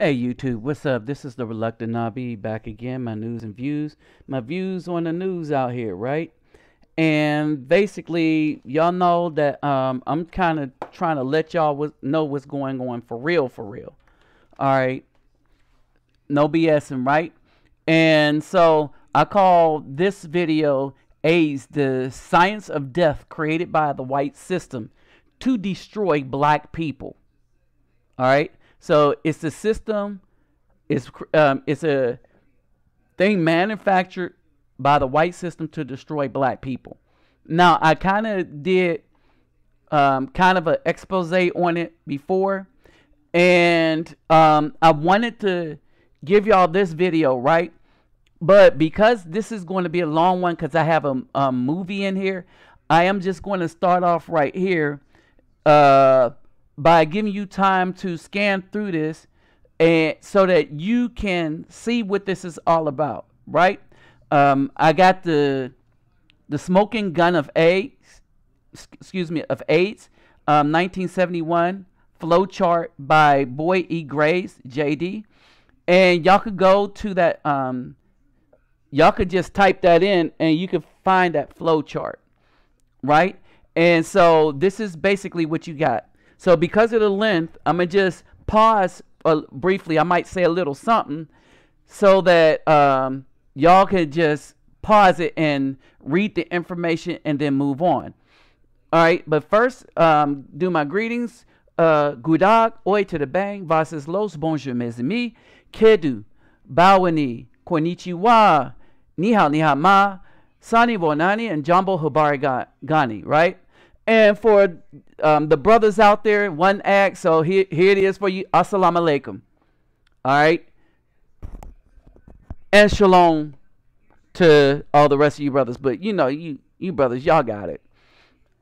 Hey YouTube, what's up? This is the Reluctant Nobby back again. My news and views, my views on the news out here, right? And basically, y'all know that I'm kind of trying to let y'all know what's going on for real, for real. All right, no BSing, right? And so I call this video "AIDS: The Science of Death Created by the White System to Destroy Black People." All right. So it's a system. It's a thing manufactured by the white system to destroy black people. Now I kind of did kind of an expose on it before, and I wanted to give y'all this video, right? But because this is going to be a long one, because I have a movie in here, I am just going to start off right here. By giving you time to scan through this and so that you can see what this is all about, right? I got the smoking gun of AIDS, of AIDS, 1971 flow chart by Boyd E. Graves, JD, and y'all could go to that. Y'all could just type that in, and you could find that flow chart, right? And so this is basically what you got. So because of the length, I'm going to just pause briefly. I might say a little something so that y'all can just pause it and read the information and then move on. All right. But first, do my greetings. Gudag, oi to the bang, vases los, bonjour mes amis, kedu, bawani, konnichiwa, ni hao ma, sani bonani, and jambo habari gani, right? And for the brothers out there, one act. So here it is for you. Assalamu alaikum. All right. And shalom to all the rest of you brothers. But you know, you brothers, y'all got it.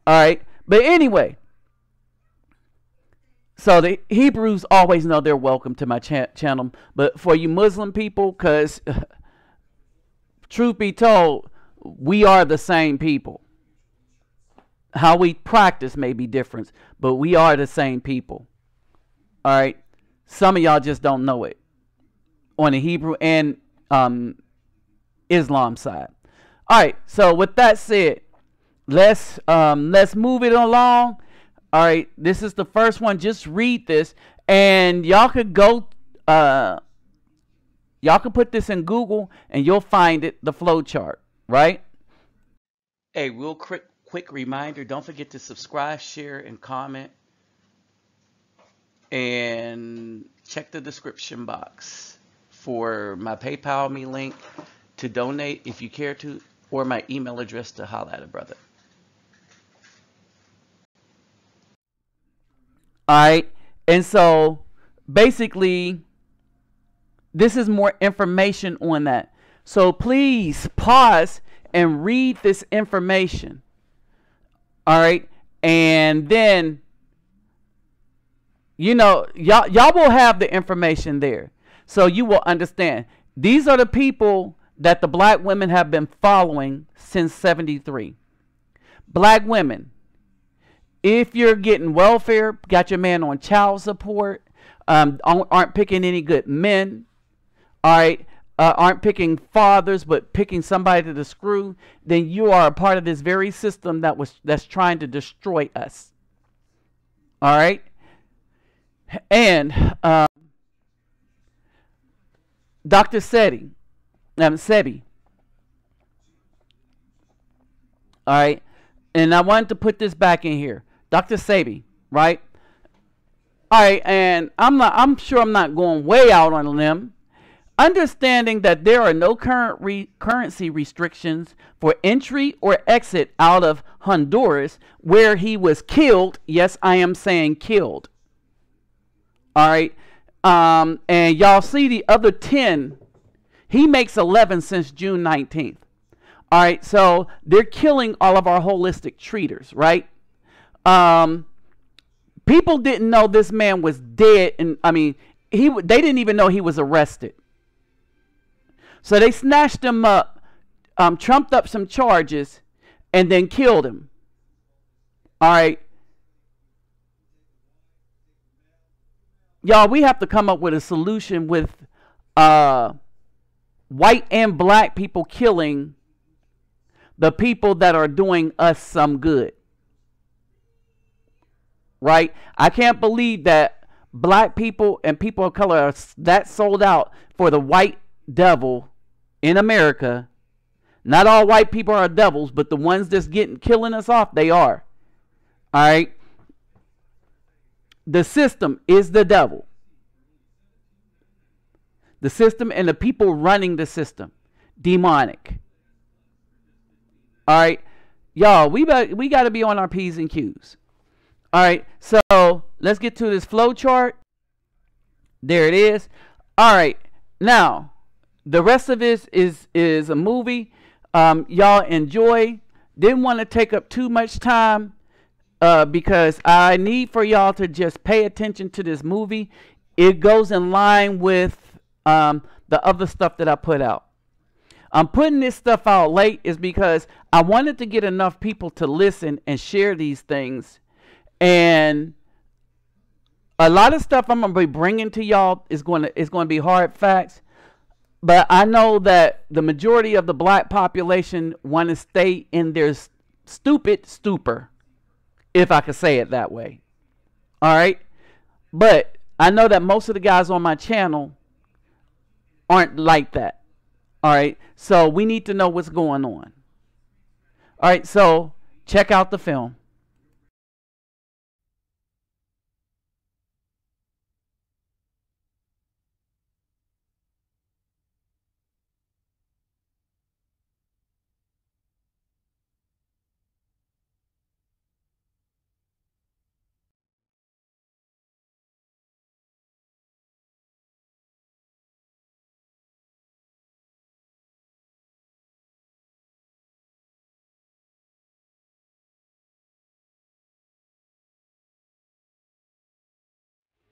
All right. But anyway, so the Hebrews always know they're welcome to my channel. But for you Muslim people, because truth be told, we are the same people. How we practice may be different, but we are the same people. All right. Some of y'all just don't know it on the Hebrew and Islam side. All right. So with that said, let's move it along. All right. This is the first one. Just read this, and y'all could go. Y'all could put this in Google, and you'll find it. The flow chart. Right. Hey, real quick reminder, don't forget to subscribe, share, and comment, and check the description box for my PayPal me link to donate if you care to, or my email address to holla at a brother. All right. And so basically this is more information on that, so please pause and read this information. All right. And then, you know, y'all will have the information there. So you will understand. These are the people that the black women have been following since 73. Black women, if you're getting welfare, got your man on child support, aren't picking any good men, all right, aren't picking fathers, but picking somebody to screw, then you are a part of this very system that's trying to destroy us. All right. And Dr. Sebi. All right. And I wanted to put this back in here. Dr. Sebi, right? All right. And I'm sure I'm not going way out on a limb. Understanding that there are no currency restrictions for entry or exit out of Honduras, where he was killed. Yes, I am saying killed. All right. And y'all see the other 10. He makes 11 since June 19th. All right. So they're killing all of our holistic treaters, right? People didn't know this man was dead. And I mean, they didn't even know he was arrested. So they snatched him up, trumped up some charges, and then killed him. All right. y'all, we have to come up with a solution with white and black people killing the people that are doing us some good. Right? I can't believe that black people and people of color are that sold out for the white devil in America. Not all white people are devils, but the ones that's killing us off, they are. All right? The system is the devil. The system and the people running the system, demonic. All right, y'all, we got to be on our P's and Q's. All right, so let's get to this flow chart. There it is. All right, now the rest of this is a movie. Y'all enjoy. Didn't want to take up too much time because I need for y'all to just pay attention to this movie. It goes in line with the other stuff that I put out. I'm putting this stuff out late is because I wanted to get enough people to listen and share these things. And a lot of stuff I'm going to be bringing to y'all is going to be hard facts. But I know that the majority of the black population want to stay in their stupid stupor, if I could say it that way. All right? But I know that most of the guys on my channel aren't like that. All right, so we need to know what's going on. All right, so check out the film.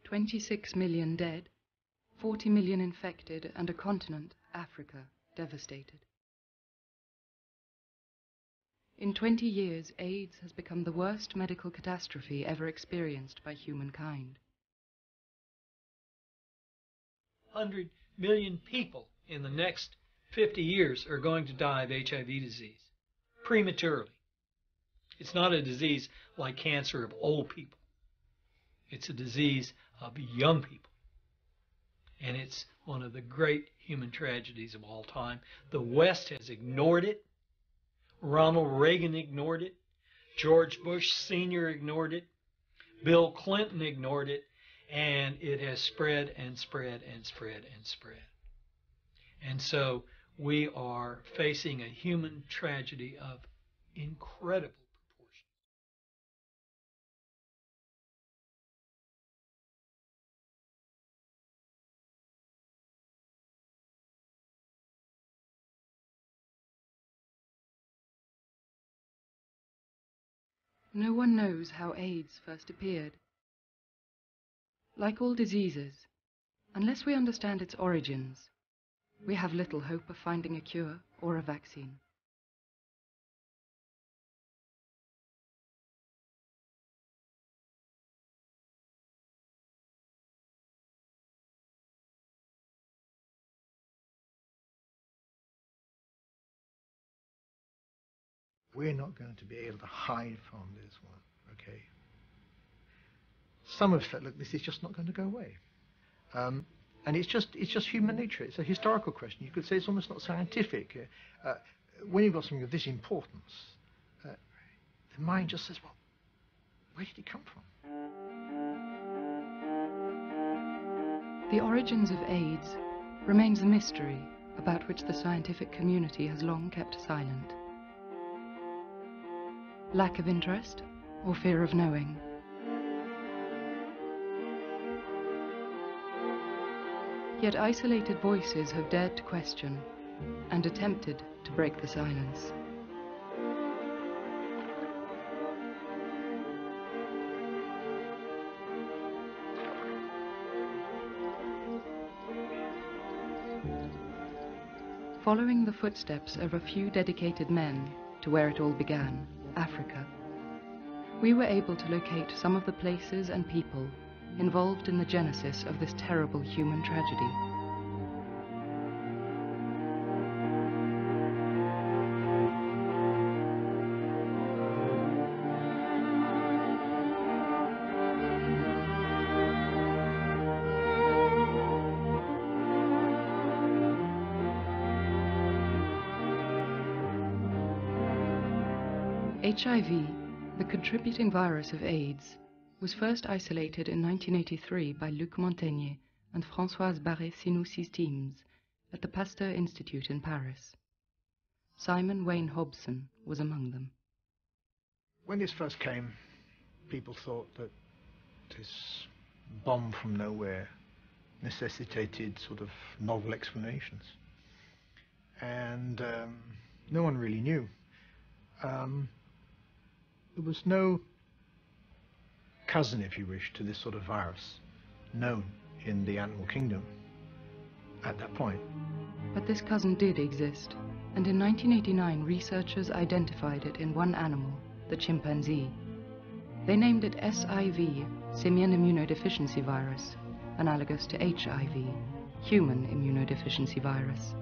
"26 million dead, 40 million infected, and a continent, Africa, devastated. In 20 years, AIDS has become the worst medical catastrophe ever experienced by humankind. 100 million people in the next 50 years are going to die of HIV disease prematurely. It's not a disease like cancer of old people. It's a disease of young people. And it's one of the great human tragedies of all time. The West has ignored it. Ronald Reagan ignored it. George Bush Sr. ignored it. Bill Clinton ignored it. And it has spread and spread and spread and spread. And so we are facing a human tragedy of incredible proportions. No one knows how AIDS first appeared. Like all diseases, unless we understand its origins, we have little hope of finding a cure or a vaccine. We're not going to be able to hide from this one, okay? Some have said, look, this is just not going to go away. And it's just human nature. It's a historical question. You could say it's almost not scientific. When you've got something of this importance, the mind just says, well, where did it come from? The origins of AIDS remains a mystery about which the scientific community has long kept silent. Lack of interest or fear of knowing? Yet isolated voices have dared to question and attempted to break the silence. Following the footsteps of a few dedicated men to where it all began, Africa, we were able to locate some of the places and people involved in the genesis of this terrible human tragedy. HIV, the contributing virus of AIDS, was first isolated in 1983 by Luc Montagnier and Françoise Barré-Sinoussy's teams at the Pasteur Institute in Paris. Simon Wayne Hobson was among them. When this first came, people thought that this bomb from nowhere necessitated sort of novel explanations. And no one really knew. There was no cousin, if you wish, to this sort of virus known in the animal kingdom at that point. But this cousin did exist, and in 1989 researchers identified it in one animal, the chimpanzee. They named it SIV, simian immunodeficiency virus, analogous to HIV, human immunodeficiency virus.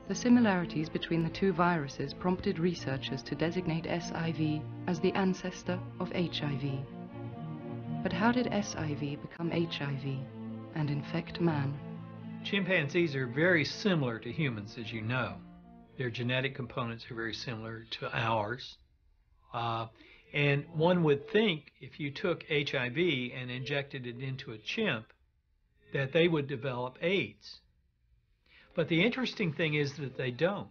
The similarities between the two viruses prompted researchers to designate SIV as the ancestor of HIV. But how did SIV become HIV and infect man? Chimpanzees are very similar to humans, as you know. Their genetic components are very similar to ours. And one would think if you took HIV and injected it into a chimp, that they would develop AIDS. But the interesting thing is that they don't.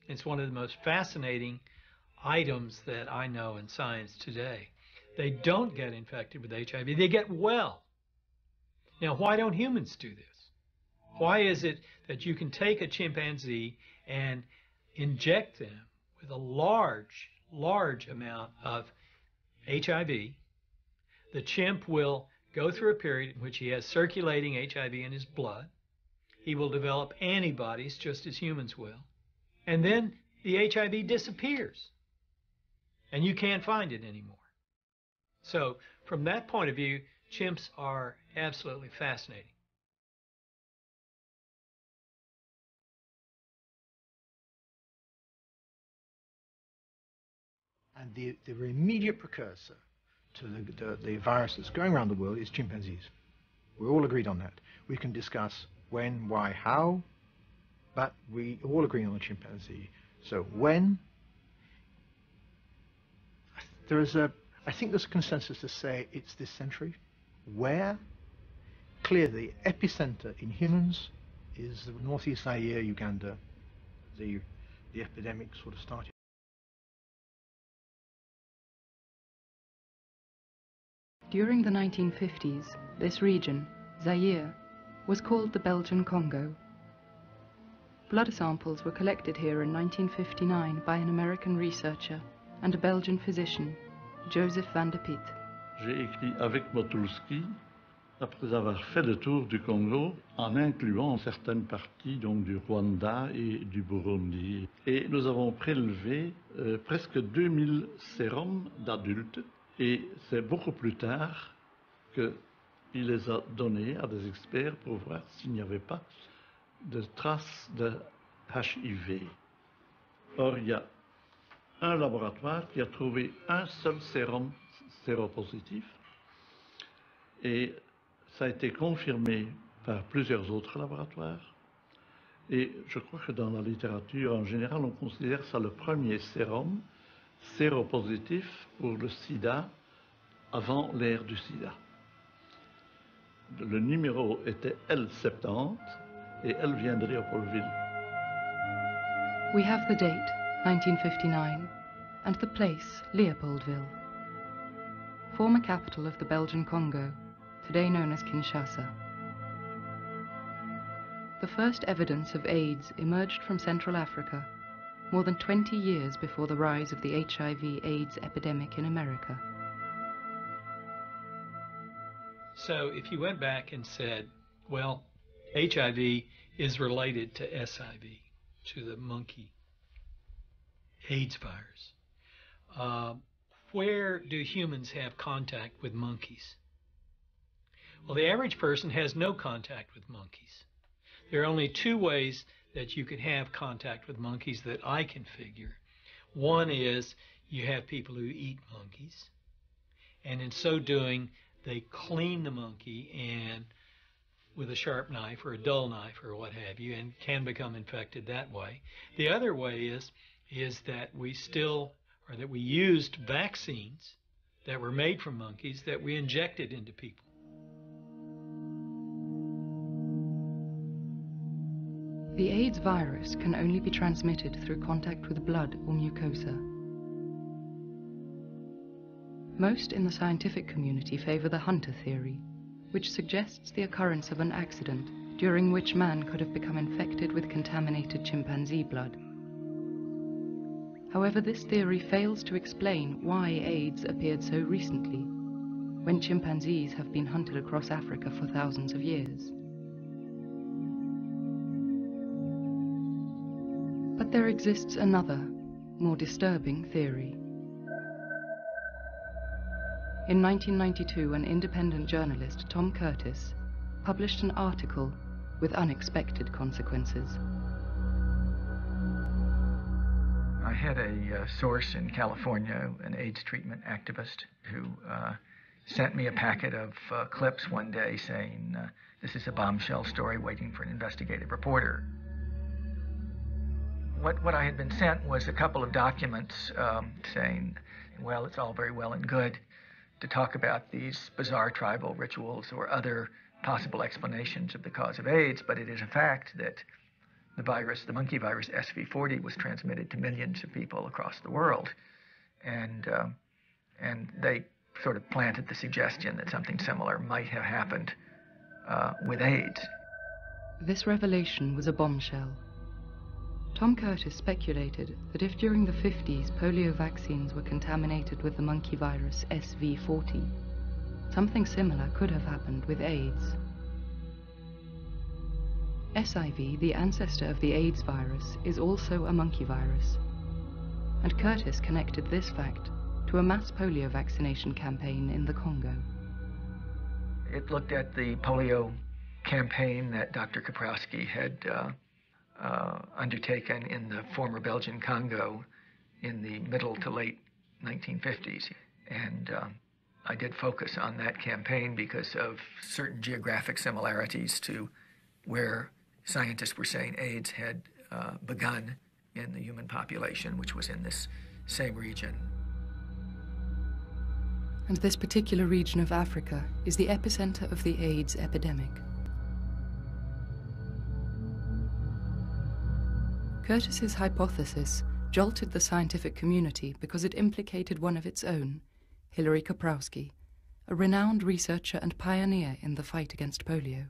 It's one of the most fascinating items that I know in science today. They don't get infected with HIV. They get well. Now, why don't humans do this? Why is it that you can take a chimpanzee and inject them with a large amount of HIV? The chimp will go through a period in which he has circulating HIV in his blood. He will develop antibodies just as humans will. And then the HIV disappears. And you can't find it anymore. So from that point of view, chimps are absolutely fascinating. And the immediate precursor to the virus that's going around the world is chimpanzees. We're all agreed on that. We can discuss when, why, how, but we all agree on the chimpanzee. So when, I think there's a consensus to say it's this century. Where, clearly, the epicenter in humans is the northeast Zaire, Uganda. The epidemic sort of started. During the 1950s, this region, Zaire, was called the Belgian Congo. Blood samples were collected here in 1959 by an American researcher and a Belgian physician, Joseph van de Piet. J'ai écrit avec Motulski après avoir fait le tour du Congo en incluant certaines parties donc du Rwanda et du Burundi. Et nous avons prélevé presque 2000 sérums d'adultes et c'est beaucoup plus tard qu'il les a donnés à des experts pour voir s'il n'y avait pas de traces de HIV. Or, il y a un laboratoire qui a trouvé un seul sérum séropositif et ça a été confirmé par plusieurs autres laboratoires. Et je crois que dans la littérature en général, on considère ça le premier sérum séropositif pour le sida avant l'ère du sida. Le numéro était L70 et elle vient de Léopoldville. We have the date, 1959, and the place, Leopoldville, former capital of the Belgian Congo, today known as Kinshasa. The first evidence of AIDS emerged from Central Africa more than 20 years before the rise of the HIV/AIDS epidemic in America. So if you went back and said, well, HIV is related to SIV, to the monkey AIDS virus, where do humans have contact with monkeys? Well, the average person has no contact with monkeys. There are only two ways that you can have contact with monkeys that I can figure. One is you have people who eat monkeys, and in so doing, they clean the monkey and with a sharp knife or a dull knife or what have you, and can become infected that way. The other way is that we used vaccines that were made from monkeys that we injected into people. The AIDS virus can only be transmitted through contact with blood or mucosa. Most in the scientific community favor the hunter theory, which suggests the occurrence of an accident during which man could have become infected with contaminated chimpanzee blood. However, this theory fails to explain why AIDS appeared so recently, when chimpanzees have been hunted across Africa for thousands of years. But there exists another, more disturbing theory. In 1992, an independent journalist, Tom Curtis, published an article with unexpected consequences. I had a source in California, an AIDS treatment activist, who sent me a packet of clips one day saying, this is a bombshell story waiting for an investigative reporter. What I had been sent was a couple of documents saying, well, it's all very well and good to talk about these bizarre tribal rituals or other possible explanations of the cause of AIDS, but it is a fact that the virus, the monkey virus SV40, was transmitted to millions of people across the world. And they sort of planted the suggestion that something similar might have happened with AIDS. This revelation was a bombshell. Tom Curtis speculated that if during the 50s polio vaccines were contaminated with the monkey virus SV40, something similar could have happened with AIDS. SIV, the ancestor of the AIDS virus, is also a monkey virus, and Curtis connected this fact to a mass polio vaccination campaign in the Congo. It looked at the polio campaign that Dr. Kaprowski had undertaken in the former Belgian Congo in the middle to late 1950s. And I did focus on that campaign because of certain geographic similarities to where scientists were saying AIDS had begun in the human population, which was in this same region. And this particular region of Africa is the epicenter of the AIDS epidemic. Curtis's hypothesis jolted the scientific community because it implicated one of its own, Hilary Kaprowski, a renowned researcher and pioneer in the fight against polio.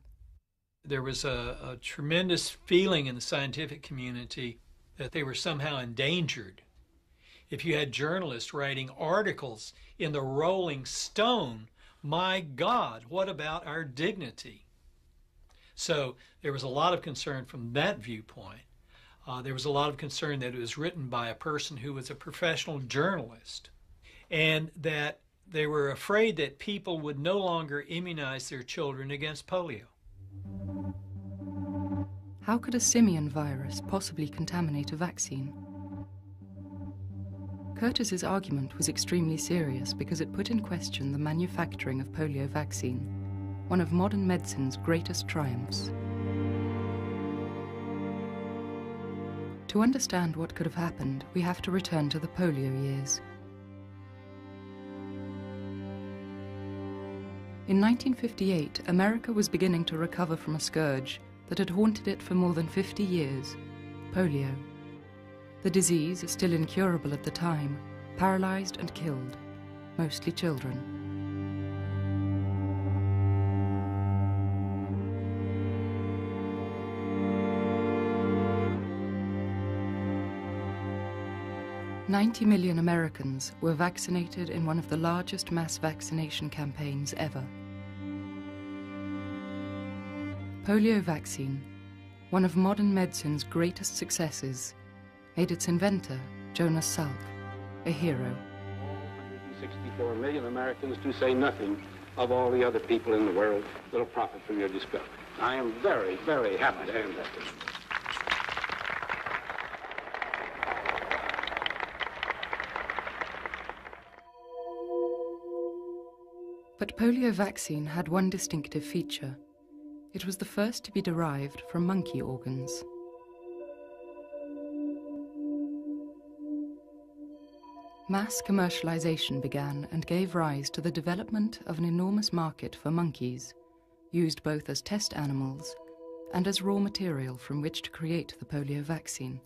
There was a tremendous feeling in the scientific community that they were somehow endangered. If you had journalists writing articles in the Rolling Stone, my God, what about our dignity? So there was a lot of concern from that viewpoint. There was a lot of concern that it was written by a person who was a professional journalist, and that they were afraid that people would no longer immunize their children against polio. How could a simian virus possibly contaminate a vaccine? Curtis's argument was extremely serious because it put in question the manufacturing of polio vaccine, one of modern medicine's greatest triumphs. To understand what could have happened, we have to return to the polio years. In 1958, America was beginning to recover from a scourge that had haunted it for more than 50 years, polio. The disease, still incurable at the time, paralyzed and killed, mostly children. $90 million Americans were vaccinated in one of the largest mass vaccination campaigns ever. Polio vaccine, one of modern medicine's greatest successes, made its inventor, Jonas Salk, a hero. 164 million Americans, to say nothing of all the other people in the world that'll profit from your discovery. I am very, very happy to hand that to you. But polio vaccine had one distinctive feature. It was the first to be derived from monkey organs. Mass commercialization began and gave rise to the development of an enormous market for monkeys, used both as test animals and as raw material from which to create the polio vaccine.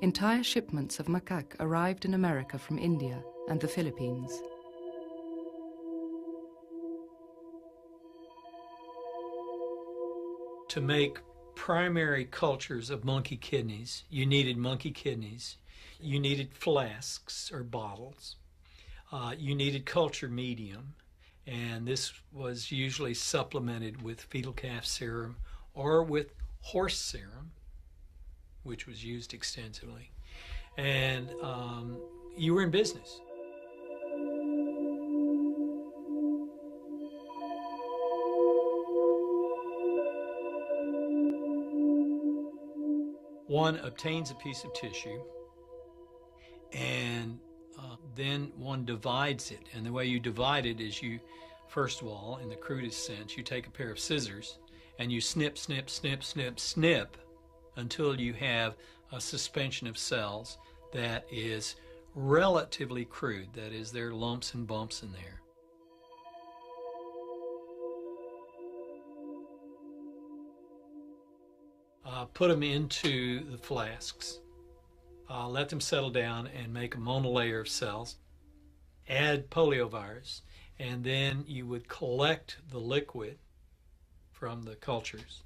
Entire shipments of macaque arrived in America from India and the Philippines. To make primary cultures of monkey kidneys, you needed monkey kidneys, you needed flasks or bottles, you needed culture medium, and this was usually supplemented with fetal calf serum or with horse serum, which was used extensively, and you were in business. One obtains a piece of tissue, and then one divides it. And the way you divide it is you, first of all, in the crudest sense, you take a pair of scissors and you snip, snip, snip, snip, snip until you have a suspension of cells that is relatively crude. That is, there are lumps and bumps in there. Put them into the flasks, let them settle down and make a monolayer of cells, add poliovirus, and then you would collect the liquid from the cultures,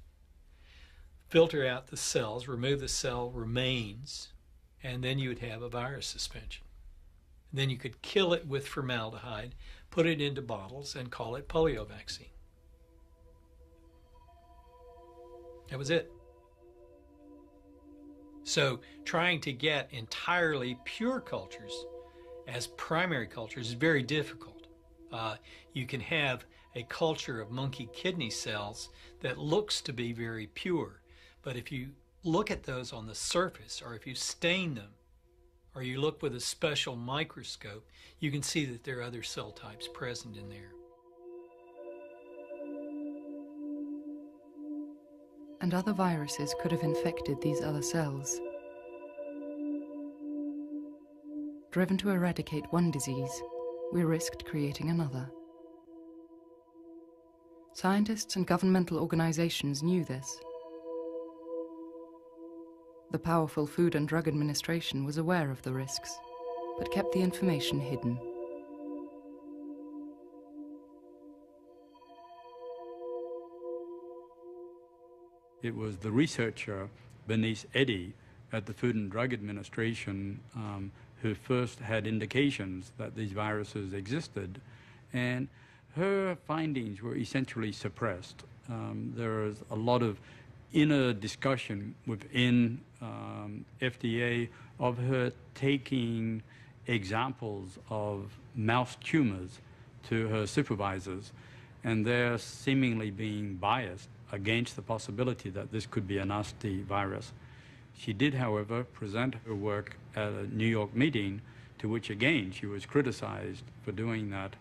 filter out the cells, remove the cell remains, and then you would have a virus suspension. And then you could kill it with formaldehyde, put it into bottles, and call it polio vaccine. That was it. So trying to get entirely pure cultures as primary cultures is very difficult. You can have a culture of monkey kidney cells that looks to be very pure, but if you look at those on the surface, or if you stain them, or you look with a special microscope, you can see that there are other cell types present in there. And other viruses could have infected these other cells. Driven to eradicate one disease, we risked creating another. Scientists and governmental organizations knew this. The powerful Food and Drug Administration was aware of the risks, but kept the information hidden. It was the researcher, Bernice Eddy, at the Food and Drug Administration who first had indications that these viruses existed, and her findings were essentially suppressed. There was a lot of inner discussion within FDA of her taking examples of mouse tumors to her supervisors, and they're seemingly being biased against the possibility that this could be a nasty virus. She did, however, present her work at a New York meeting, to which again she was criticized for doing that.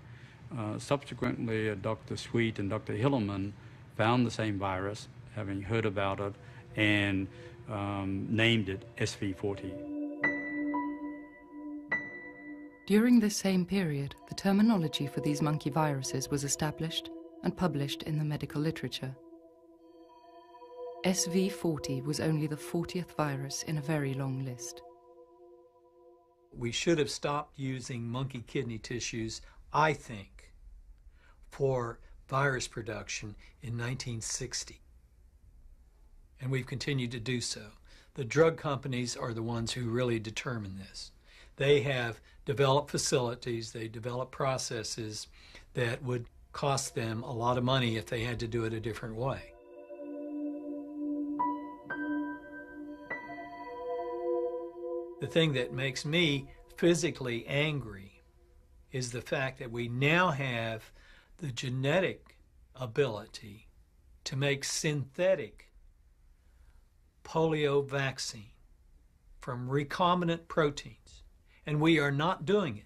Subsequently, Dr. Sweet and Dr. Hillerman found the same virus, having heard about it, and named it SV40. During this same period, the terminology for these monkey viruses was established and published in the medical literature. SV40 was only the 40th virus in a very long list. We should have stopped using monkey kidney tissues, I think, for virus production in 1960. And we've continued to do so. The drug companies are the ones who really determine this. They have developed facilities, they develop processes that would cost them a lot of money if they had to do it a different way. The thing that makes me physically angry is the fact that we now have the genetic ability to make synthetic polio vaccine from recombinant proteins, and we are not doing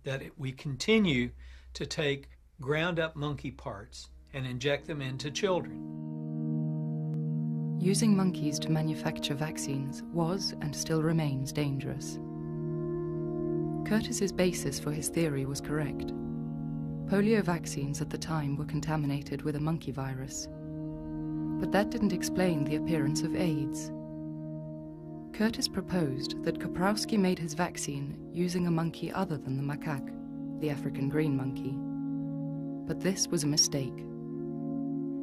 it. We continue to take ground up monkey parts and inject them into children. Using monkeys to manufacture vaccines was and still remains dangerous. Curtis's basis for his theory was correct. Polio vaccines at the time were contaminated with a monkey virus. But that didn't explain the appearance of AIDS. Curtis proposed that Kaprowski made his vaccine using a monkey other than the macaque, the African green monkey. But this was a mistake.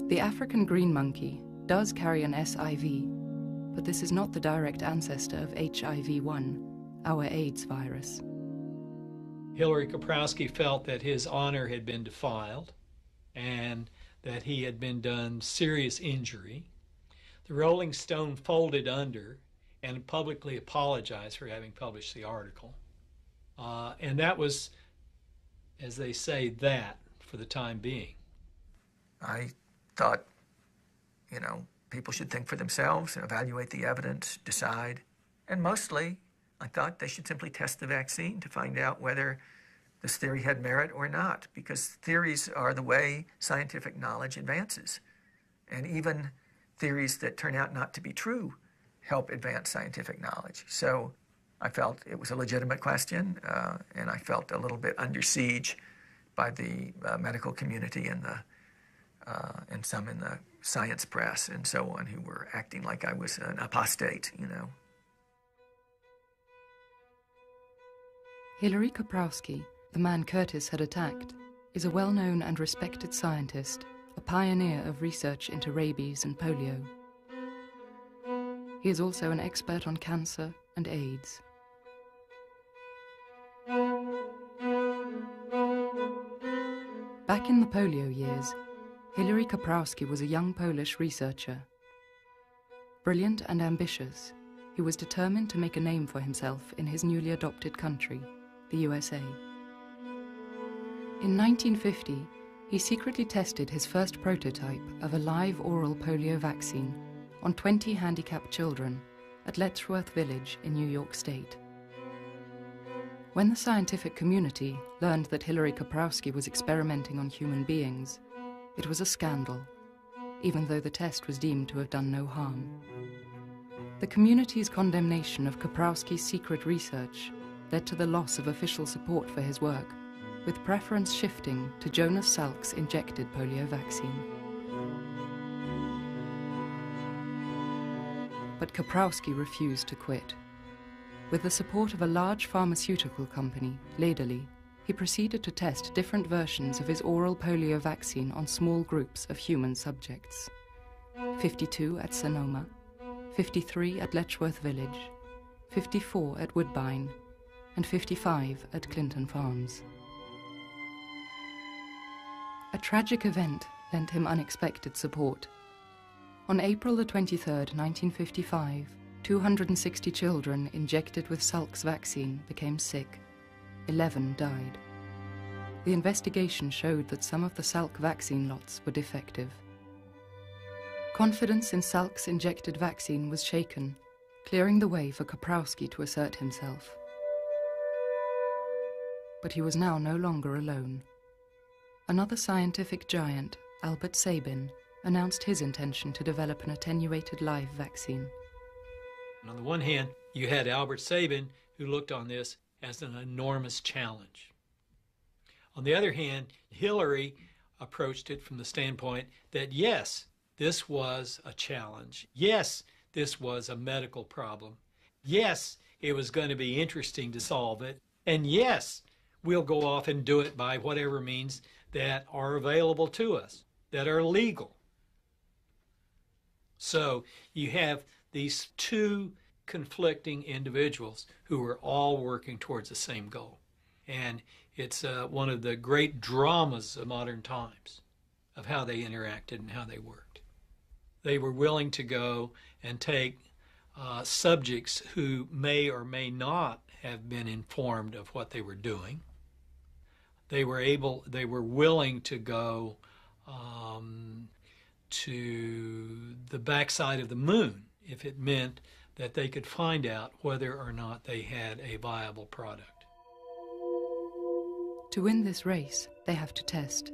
The African green monkey does carry an SIV, but this is not the direct ancestor of HIV-1, our AIDS virus. Hilary Kaprowski felt that his honor had been defiled and that he had been done serious injury. The Rolling Stone folded under and publicly apologized for having published the article. And that was, as they say, that for the time being. I thought, people should think for themselves and evaluate the evidence, decide. And mostly, I thought they should simply test the vaccine to find out whether this theory had merit or not, because theories are the way scientific knowledge advances. And even theories that turn out not to be true help advance scientific knowledge. So I felt it was a legitimate question, and I felt a little bit under siege by the medical community and some in the science press and so on, who were acting like I was an apostate, Hilary Kaprowski, the man Curtis had attacked, is a well-known and respected scientist, a pioneer of research into rabies and polio. He is also an expert on cancer and AIDS. Back in the polio years, Hilary Kaprowski was a young Polish researcher. Brilliant and ambitious, he was determined to make a name for himself in his newly adopted country, the USA. In 1950, he secretly tested his first prototype of a live oral polio vaccine on 20 handicapped children at Letchworth Village in New York State. When the scientific community learned that Hilary Kaprowski was experimenting on human beings, it was a scandal, even though the test was deemed to have done no harm. The community's condemnation of Kaprowski's secret research led to the loss of official support for his work, with preference shifting to Jonas Salk's injected polio vaccine. But Kaprowski refused to quit. With the support of a large pharmaceutical company, Lederle, he proceeded to test different versions of his oral polio vaccine on small groups of human subjects. 52 at Sonoma, 53 at Letchworth Village, 54 at Woodbine, and 55 at Clinton Farms. A tragic event lent him unexpected support. On April the 23rd, 1955, 260 children injected with Salk's vaccine became sick. 11 died. The investigation showed that some of the Salk vaccine lots were defective. Confidence in Salk's injected vaccine was shaken, clearing the way for Kaprowski to assert himself. But he was now no longer alone. Another scientific giant, Albert Sabin, announced his intention to develop an attenuated live vaccine. And on the one hand, you had Albert Sabin, who looked on this as an enormous challenge. On the other hand, Hilary approached it from the standpoint that, yes, this was a challenge. Yes, this was a medical problem. Yes, it was going to be interesting to solve it. And yes, we'll go off and do it by whatever means that are available to us, that are legal. So you have these two conflicting individuals who are all working towards the same goal. And it's one of the great dramas of modern times of how they interacted and how they worked. They were willing to go and take subjects who may or may not have been informed of what they were doing they were willing to go to the backside of the moon if it meant that they could find out whether or not they had a viable product. To win this race, they have to test.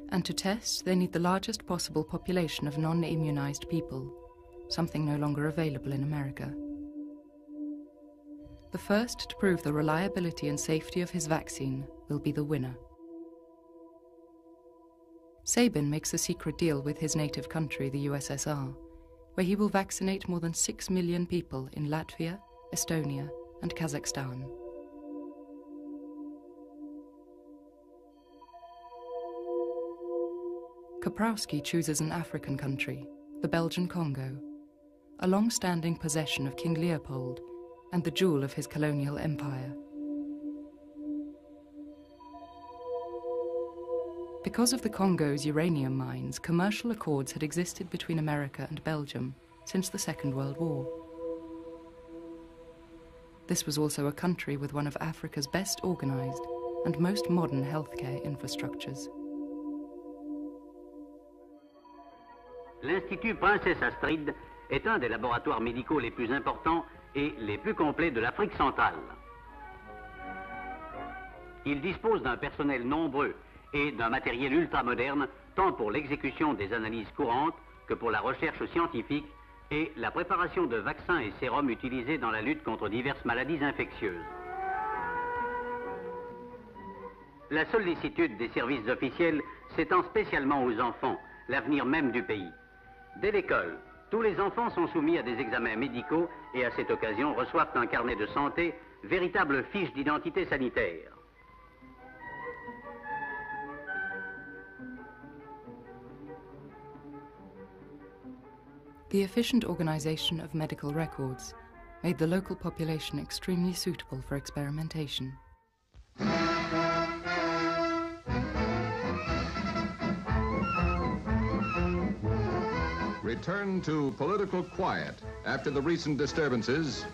And to test, they need the largest possible population of non-immunized people, something no longer available in America. The first to prove the reliability and safety of his vaccine will be the winner. Sabin makes a secret deal with his native country, the USSR, where he will vaccinate more than 6 million people in Latvia, Estonia, and Kazakhstan. Kaprowski chooses an African country, the Belgian Congo, a long-standing possession of King Leopold and the jewel of his colonial empire. Because of the Congo's uranium mines, commercial accords had existed between America and Belgium since the Second World War. This was also a country with one of Africa's best organized and most modern healthcare infrastructures. L'Institut Princesse Astrid est un des laboratoires médicaux les plus importants et les plus complets de l'Afrique centrale. Il dispose d'un personnel nombreux et d'un matériel ultramoderne, tant pour l'exécution des analyses courantes que pour la recherche scientifique et la préparation de vaccins et sérums utilisés dans la lutte contre diverses maladies infectieuses. La sollicitude des services officiels s'étend spécialement aux enfants, l'avenir même du pays. Dès l'école, tous les enfants sont soumis à des examens médicaux et à cette occasion reçoivent un carnet de santé, véritable fiche d'identité sanitaire. The efficient organization of medical records made the local population extremely suitable for experimentation. Return to political quiet after the recent disturbances.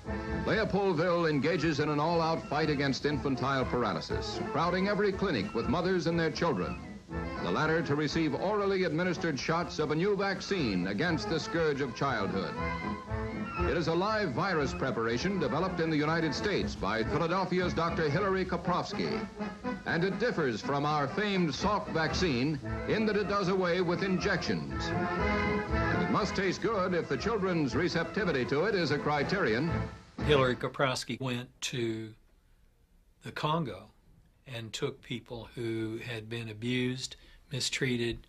Leopoldville engages in an all-out fight against infantile paralysis, crowding every clinic with mothers and their children, the latter to receive orally administered shots of a new vaccine against the scourge of childhood. It is a live virus preparation developed in the United States by Philadelphia's Dr. Hilary Koprowski, and it differs from our famed Salk vaccine in that it does away with injections. And it must taste good if the children's receptivity to it is a criterion. Hilary Koprowski went to the Congo and took people who had been abused, mistreated,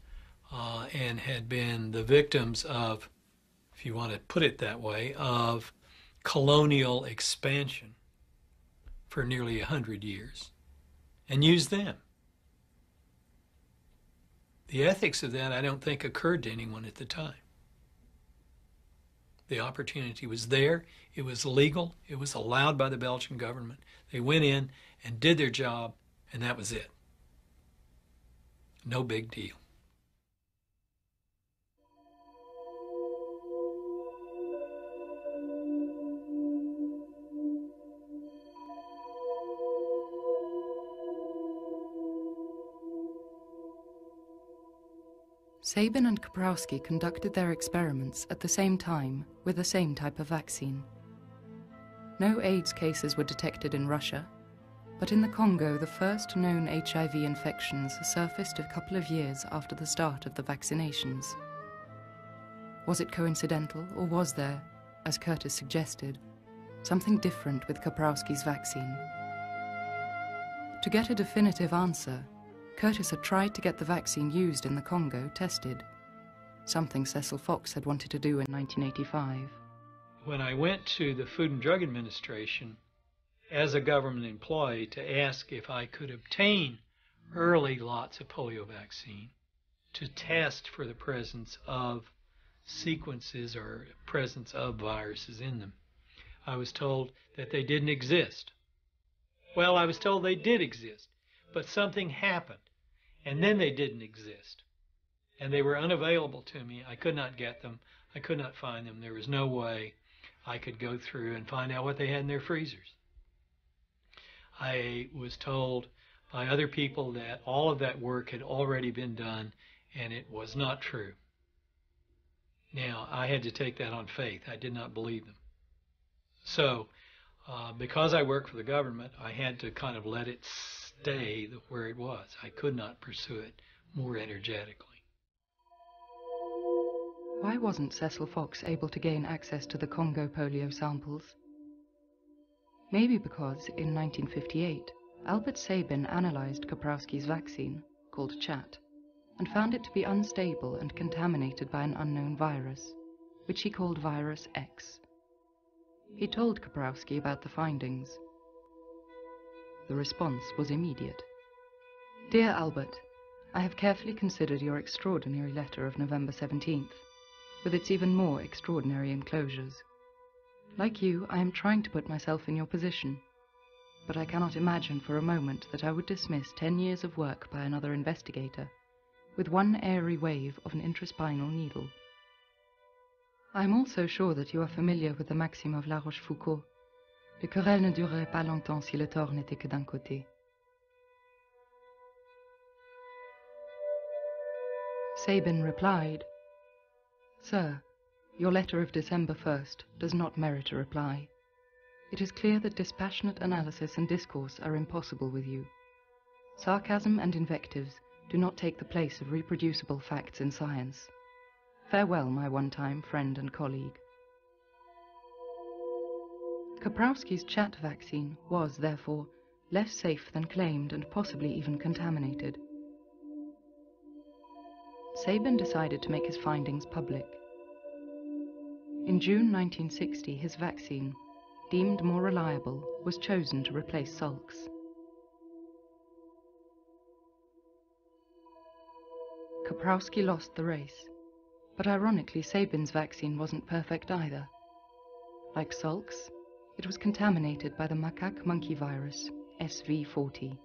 and had been the victims of, if you want to put it that way, of colonial expansion for nearly 100 years, and used them. The ethics of that, I don't think, occurred to anyone at the time. The opportunity was there, it was legal, it was allowed by the Belgian government. They went in and did their job, and that was it. No big deal. Sabin and Koprowski conducted their experiments at the same time with the same type of vaccine. No AIDS cases were detected in Russia, but in the Congo the first known HIV infections surfaced a couple of years after the start of the vaccinations. Was it coincidental, or was there, as Curtis suggested, something different with Koprowski's vaccine? To get a definitive answer, Curtis had tried to get the vaccine used in the Congo tested, something Cecil Fox had wanted to do in 1985. When I went to the Food and Drug Administration as a government employee to ask if I could obtain early lots of polio vaccine to test for the presence of sequences or presence of viruses in them, I was told that they didn't exist. Well, I was told they did exist, but something happened, and then they didn't exist. And they were unavailable to me. I could not get them. I could not find them. There was no way I could go through and find out what they had in their freezers. I was told by other people that all of that work had already been done, and it was not true. Now, I had to take that on faith. I did not believe them. So, because I work for the government, I had to kind of let it stay where it was. I could not pursue it more energetically. Why wasn't Cecil Fox able to gain access to the Congo polio samples? Maybe because, in 1958, Albert Sabin analyzed Kaprowski's vaccine, called CHAT, and found it to be unstable and contaminated by an unknown virus, which he called Virus X. He told Kaprowski about the findings. The response was immediate. Dear Albert, I have carefully considered your extraordinary letter of November 17th, with its even more extraordinary enclosures. Like you, I am trying to put myself in your position, but I cannot imagine for a moment that I would dismiss 10 years of work by another investigator with one airy wave of an intraspinal needle. I am also sure that you are familiar with the maxim of La Rochefoucauld, "Les querelles ne dureraient pas longtemps si le tort n'était que d'un côté." Sabin replied, Sir, your letter of December 1st does not merit a reply. It is clear that dispassionate analysis and discourse are impossible with you. Sarcasm and invectives do not take the place of reproducible facts in science. Farewell, my one-time friend and colleague. Kaprowski's CHAT vaccine was, therefore, less safe than claimed and possibly even contaminated. Sabin decided to make his findings public. In June 1960, his vaccine, deemed more reliable, was chosen to replace Salk's. Kaprowski lost the race, but ironically Sabin's vaccine wasn't perfect either. Like Salk's, it was contaminated by the macaque monkey virus, SV40.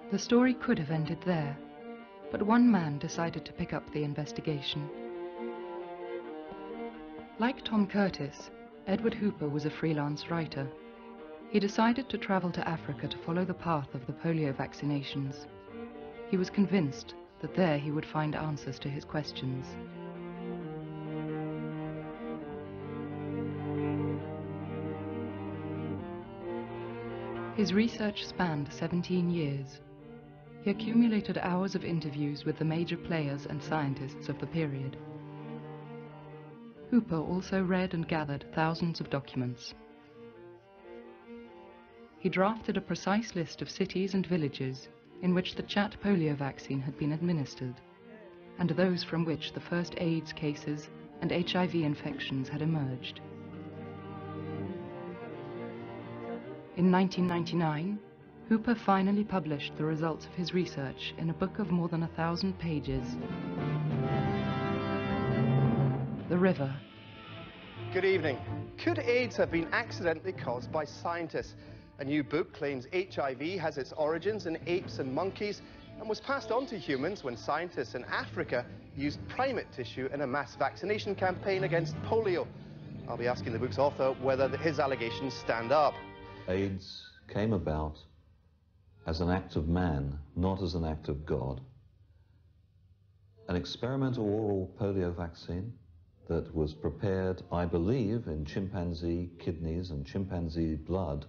The story could have ended there, but one man decided to pick up the investigation. Like Tom Curtis, Edward Hooper was a freelance writer. He decided to travel to Africa to follow the path of the polio vaccinations. He was convinced that there he would find answers to his questions. His research spanned 17 years. He accumulated hours of interviews with the major players and scientists of the period. Hooper also read and gathered thousands of documents. He drafted a precise list of cities and villages in which the CHAT polio vaccine had been administered, and those from which the first AIDS cases and HIV infections had emerged. In 1999, Hooper finally published the results of his research in a book of more than 1,000 pages. The River. Good evening. Could AIDS have been accidentally caused by scientists? A new book claims HIV has its origins in apes and monkeys and was passed on to humans when scientists in Africa used primate tissue in a mass vaccination campaign against polio. I'll be asking the book's author whether his allegations stand up. AIDS came about as an act of man, not as an act of God. An experimental oral polio vaccine that was prepared, I believe, in chimpanzee kidneys and chimpanzee blood,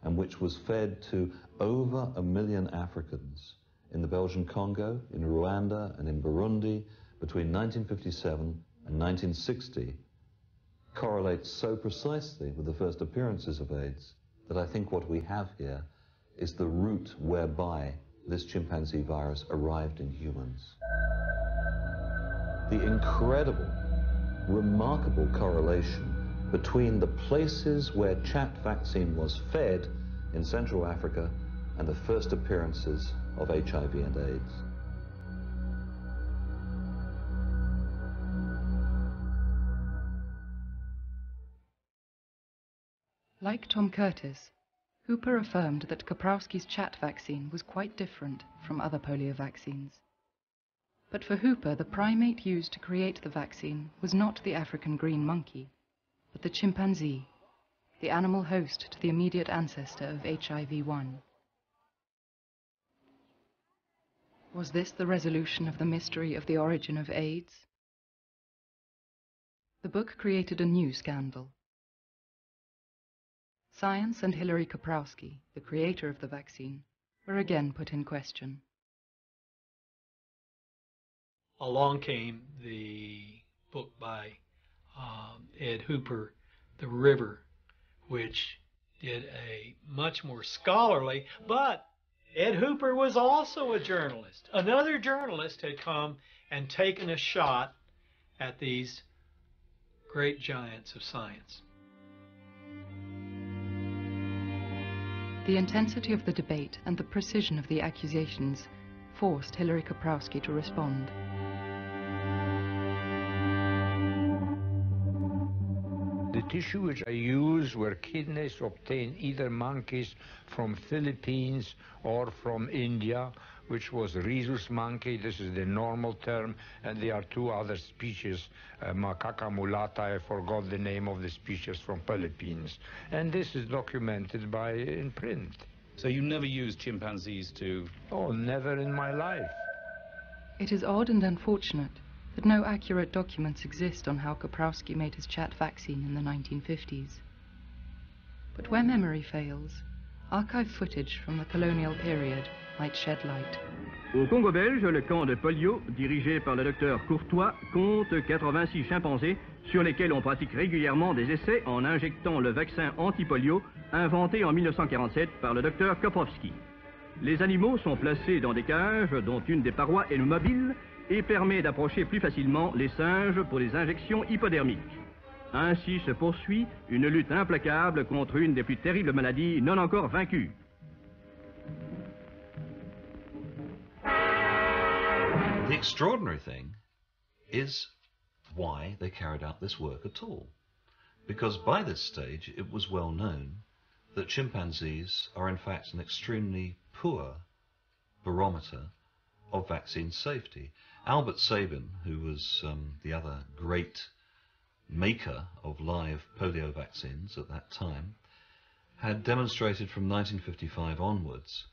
and which was fed to over 1 million Africans in the Belgian Congo, in Rwanda, and in Burundi between 1957 and 1960, correlates so precisely with the first appearances of AIDS that I think what we have here is the route whereby this chimpanzee virus arrived in humans. The incredible, remarkable correlation between the places where CHAT vaccine was fed in Central Africa and the first appearances of HIV and AIDS. Like Tom Curtis, Hooper affirmed that Kaprowski's CHAT vaccine was quite different from other polio vaccines. But for Hooper, the primate used to create the vaccine was not the African green monkey, but the chimpanzee, the animal host to the immediate ancestor of HIV-1. Was this the resolution of the mystery of the origin of AIDS? The book created a new scandal. Science and Hilary Kaprowski, the creator of the vaccine, were again put in question. Along came the book by Ed Hooper, The River, which did a much more scholarly, but Ed Hooper was also a journalist. Another journalist had come and taken a shot at these great giants of science. The intensity of the debate and the precision of the accusations forced Hilary Kaprowski to respond. The tissue which I used were kidneys obtained either monkeys from Philippines or from India, which was rhesus monkey. This is the normal term, and there are two other species, Macaca mulata, I forgot the name of the species from Philippines. And this is documented in print. So you never used chimpanzees to... Oh, never in my life. It is odd and unfortunate that no accurate documents exist on how Kaprowski made his chat vaccine in the 1950s. But where memory fails, archive footage from the colonial period might shed light. Au Congo belge, le camp de polio, dirigé par le docteur Courtois, compte 86 chimpanzés sur lesquels on pratique régulièrement des essais en injectant le vaccin anti-polio inventé en 1947 par le docteur Kaprowski. Les animaux sont placés dans des cages dont une des parois est mobile et permet d'approcher plus facilement les singes pour les injections hypodermiques. Ainsi se poursuit une lutte implacable contre une des plus terribles maladies non encore vaincues. The extraordinary thing is why they carried out this work at all. Because by this stage it was well known that chimpanzees are in fact an extremely poor barometer of vaccine safety. Albert Sabin, who was the other great maker of live polio vaccines at that time, had demonstrated from 1955 onwards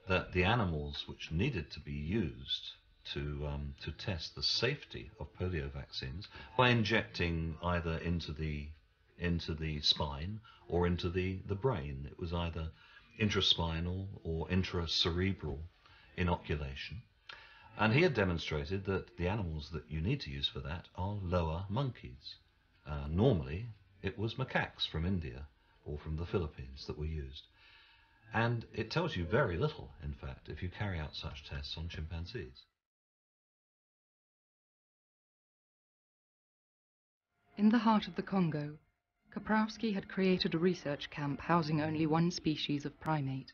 that the animals which needed to be used to test the safety of polio vaccines by injecting either into the spine or into the brain. It was either intraspinal or intracerebral inoculation. And he had demonstrated that the animals that you need to use for that are lower monkeys. Normally, it was macaques from India or from the Philippines that were used. And it tells you very little, in fact, if you carry out such tests on chimpanzees. In the heart of the Congo, Kaprowski had created a research camp housing only one species of primate,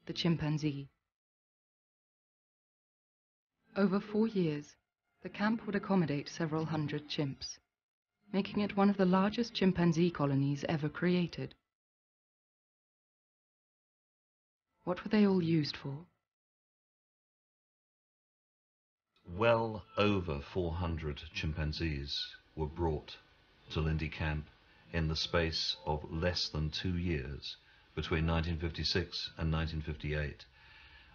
the chimpanzee. Over 4 years, the camp would accommodate several hundred chimps, making it one of the largest chimpanzee colonies ever created. What were they all used for? Well over 400 chimpanzees were brought to Lindi Camp in the space of less than 2 years, between 1956 and 1958.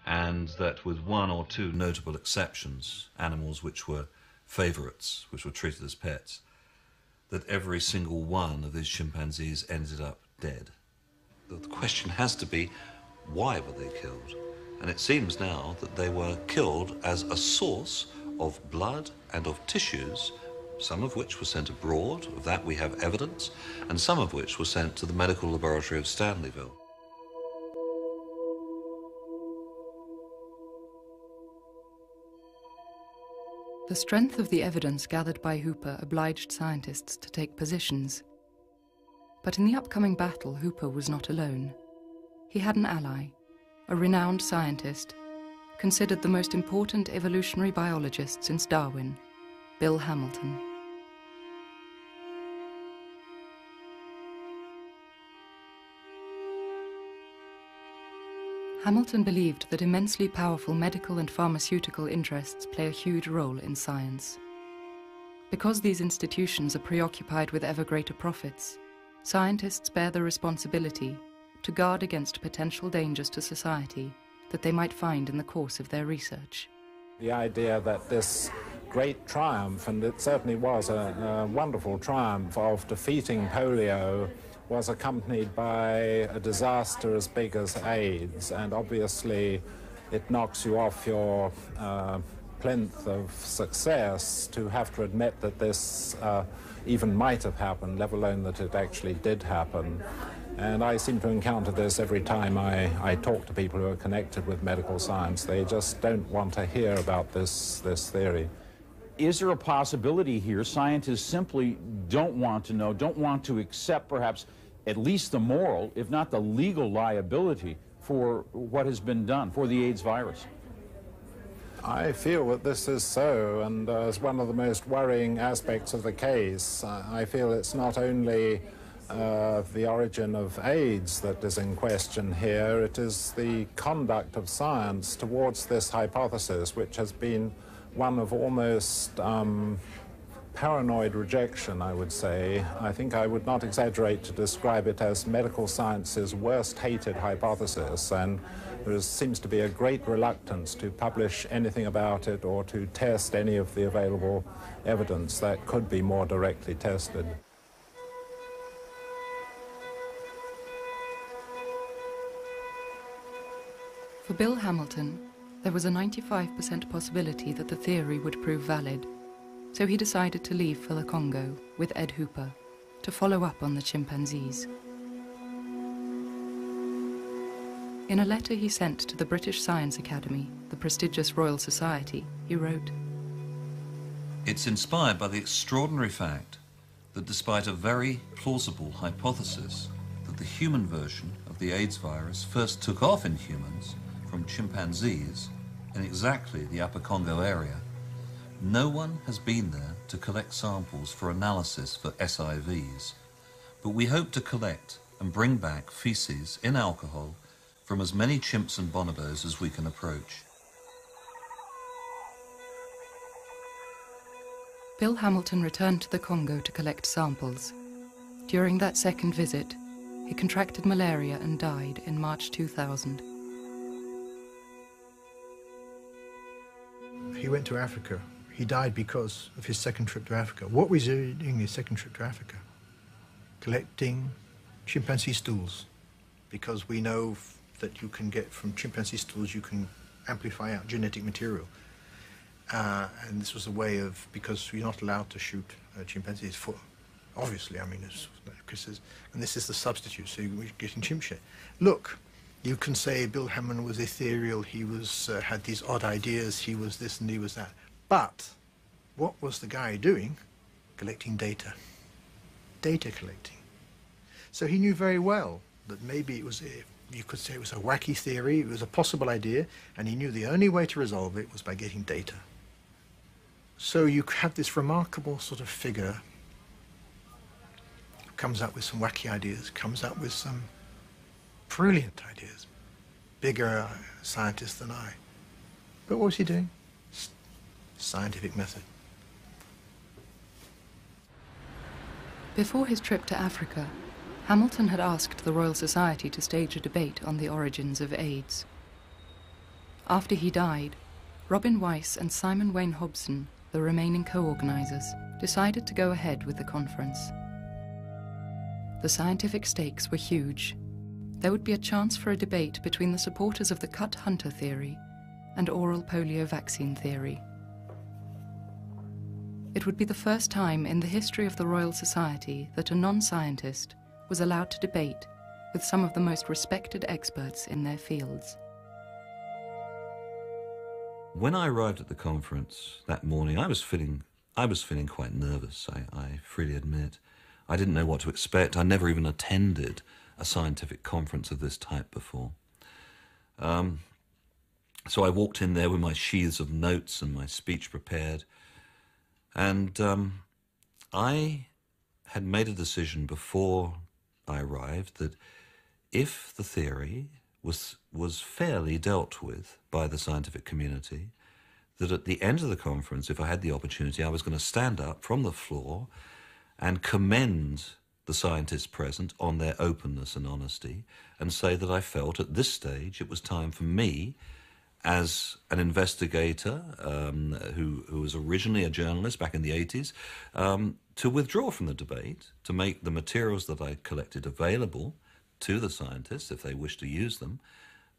And that with one or two notable exceptions, animals which were favourites, which were treated as pets, that every single one of these chimpanzees ended up dead. The question has to be, why were they killed? And it seems now that they were killed as a source of blood and of tissues, some of which were sent abroad, of that we have evidence, and some of which were sent to the medical laboratory of Stanleyville. The strength of the evidence gathered by Hooper obliged scientists to take positions. But in the upcoming battle, Hooper was not alone. He had an ally, a renowned scientist, considered the most important evolutionary biologist since Darwin, Bill Hamilton. Hamilton believed that immensely powerful medical and pharmaceutical interests play a huge role in science. Because these institutions are preoccupied with ever greater profits, scientists bear the responsibility to guard against potential dangers to society that they might find in the course of their research. The idea that this great triumph, and it certainly was a wonderful triumph of defeating polio, was accompanied by a disaster as big as AIDS, and obviously it knocks you off your plinth of success to have to admit that this even might have happened, let alone that it actually did happen. And I seem to encounter this every time I talk to people who are connected with medical science. They just don't want to hear about this theory. Is there a possibility here scientists simply don't want to know, don't want to accept perhaps at least the moral, if not the legal liability for what has been done, for the AIDS virus? I feel that this is so, and as one of the most worrying aspects of the case, I feel it's not only the origin of AIDS that is in question here, it is the conduct of science towards this hypothesis, which has been one of almost paranoid rejection, I would say. I think I would not exaggerate to describe it as medical science's worst hated hypothesis, and there seems to be a great reluctance to publish anything about it or to test any of the available evidence that could be more directly tested. For Bill Hamilton, there was a 95% possibility that the theory would prove valid, so he decided to leave for the Congo with Ed Hooper to follow up on the chimpanzees. In a letter he sent to the British Science Academy, the prestigious Royal Society, he wrote, "It's inspired by the extraordinary fact that despite a very plausible hypothesis that the human version of the AIDS virus first took off in humans from chimpanzees in exactly the Upper Congo area, no one has been there to collect samples for analysis for SIVs, but we hope to collect and bring back feces in alcohol from as many chimps and bonobos as we can approach." Bill Hamilton returned to the Congo to collect samples. During that second visit, he contracted malaria and died in March 2000. He went to Africa. He died because of his second trip to Africa. What was he doing his second trip to Africa? Collecting chimpanzee stools, because we know that you can get from chimpanzee stools, you can amplify out genetic material. And this was a way of, because you're not allowed to shoot chimpanzees for, obviously, I mean, and this is the substitute, so you're getting chimp shit. Look, you can say Bill Hamilton was ethereal, he was had these odd ideas, he was this and he was that. But what was the guy doing? Collecting data. Data collecting. So he knew very well that maybe it was, you could say it was a wacky theory, it was a possible idea, and he knew the only way to resolve it was by getting data. So you have this remarkable sort of figure who comes up with some wacky ideas, comes up with some brilliant ideas, bigger scientist than I. But what was he doing? Scientific method. Before his trip to Africa, Hamilton had asked the Royal Society to stage a debate on the origins of AIDS. After he died, Robin Weiss and Simon Wayne Hobson, the remaining co-organizers, decided to go ahead with the conference. The scientific stakes were huge. There would be a chance for a debate between the supporters of the cut hunter theory and oral polio vaccine theory. It would be the first time in the history of the Royal Society that a non-scientist was allowed to debate with some of the most respected experts in their fields. When I arrived at the conference that morning, I was feeling quite nervous, I freely admit. I didn't know what to expect. I never even attended a scientific conference of this type before. So I walked in there with my sheaths of notes and my speech prepared, and I had made a decision before I arrived that if the theory was fairly dealt with by the scientific community, that at the end of the conference, if I had the opportunity, I was going to stand up from the floor and commend the scientists present on their openness and honesty, and say that I felt at this stage it was time for me, as an investigator who was originally a journalist back in the 80s, to withdraw from the debate, to make the materials that I collected available to the scientists if they wish to use them,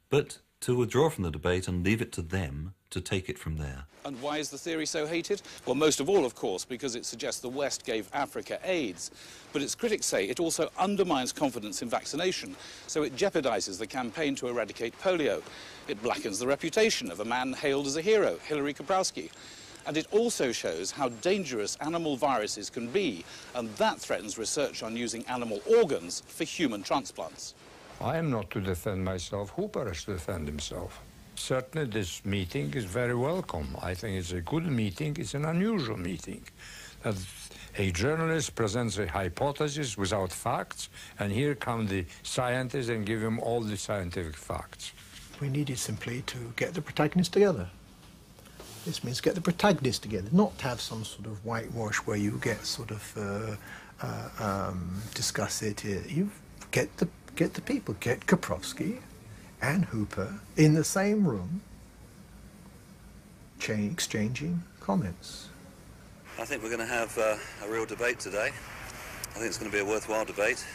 but to withdraw from the debate and leave it to them to take it from there. And why is the theory so hated? Well, most of all, of course, because it suggests the West gave Africa AIDS. But its critics say it also undermines confidence in vaccination, so it jeopardizes the campaign to eradicate polio. It blackens the reputation of a man hailed as a hero, Hillary Kaprowski. And it also shows how dangerous animal viruses can be, and that threatens research on using animal organs for human transplants. I am not to defend myself. Hooper has to defend himself. Certainly this meeting is very welcome. I think it's a good meeting. It's an unusual meeting. That a journalist presents a hypothesis without facts, and here come the scientists and give him all the scientific facts. We needed simply to get the protagonists together. This means get the protagonists together, not have some sort of whitewash where you get sort of discuss it. You get the people, get Kaprowski and Hooper in the same room, exchanging comments. I think we're going to have a real debate today. I think it's going to be a worthwhile debate.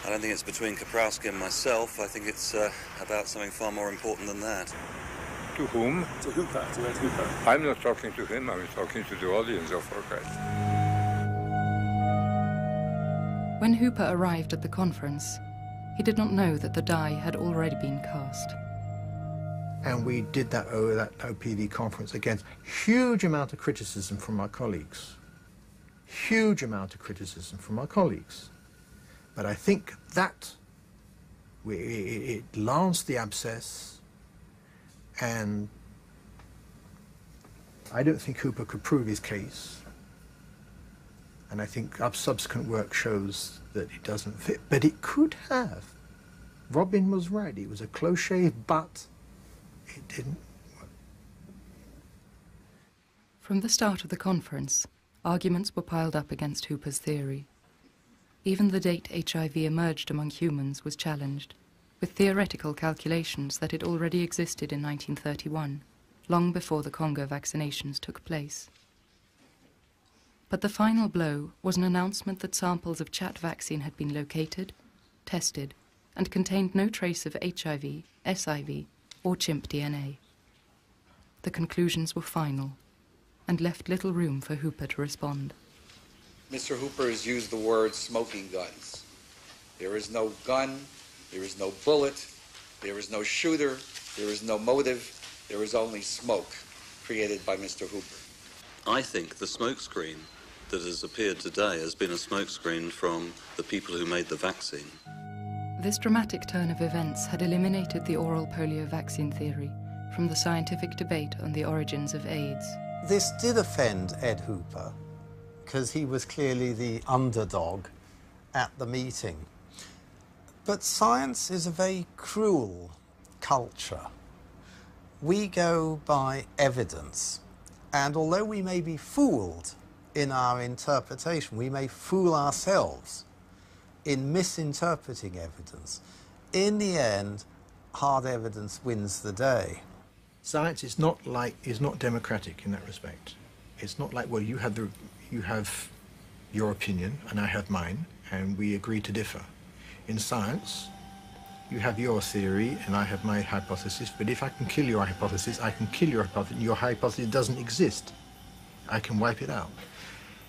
I don't think it's between Kaprowski and myself. I think it's about something far more important than that. To whom? To Hooper, to Ed Hooper. I'm not talking to him, I'm talking to the audience of Christ. When Hooper arrived at the conference, he did not know that the die had already been cast. And we did that over that OPV conference against huge amount of criticism from our colleagues. Huge amount of criticism from our colleagues. But I think that it lanced the abscess, and I don't think Hooper could prove his case. And I think our subsequent work shows that it doesn't fit, but it could have. Robin was right, it was a close shave, but it didn't work. From the start of the conference, arguments were piled up against Hooper's theory. Even the date HIV emerged among humans was challenged, with theoretical calculations that it already existed in 1931, long before the Congo vaccinations took place. But the final blow was an announcement that samples of chat vaccine had been located, tested, and contained no trace of HIV, SIV, or chimp DNA. The conclusions were final, and left little room for Hooper to respond. Mr. Hooper has used the word smoking guns. There is no gun, there is no bullet, there is no shooter, there is no motive, there is only smoke created by Mr. Hooper. I think the smokescreen that has appeared today has been a smokescreen from the people who made the vaccine. This dramatic turn of events had eliminated the oral polio vaccine theory from the scientific debate on the origins of AIDS. This did offend Ed Hooper, because he was clearly the underdog at the meeting. But science is a very cruel culture. We go by evidence, and although we may be fooled in our interpretation, we may fool ourselves in misinterpreting evidence. In the end, hard evidence wins the day. Science is not democratic in that respect. It's not like, well, you have your opinion and I have mine, and we agree to differ. In science, you have your theory and I have my hypothesis, but if I can kill your hypothesis, I can kill your hypothesis. Your hypothesis doesn't exist. I can wipe it out.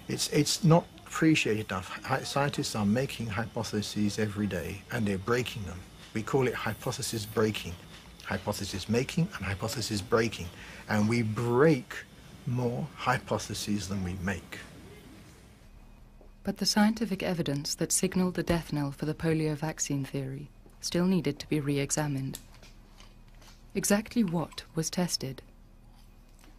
It's not appreciated enough. Scientists are making hypotheses every day, and they're breaking them. We call it hypothesis breaking. Hypothesis making and hypothesis breaking. And we break more hypotheses than we make. But the scientific evidence that signaled the death knell for the polio vaccine theory still needed to be re-examined. Exactly what was tested?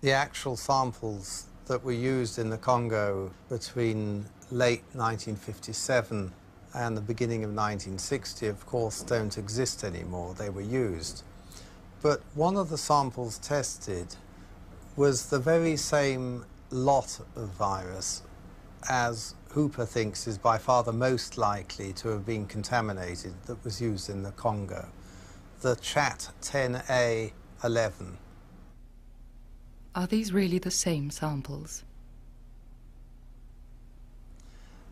The actual samples that were used in the Congo between late 1957 and the beginning of 1960, of course, don't exist anymore. They were used. But one of the samples tested was the very same lot of virus as Hooper thinks is by far the most likely to have been contaminated that was used in the Congo, the Chat 10A11. Are these really the same samples?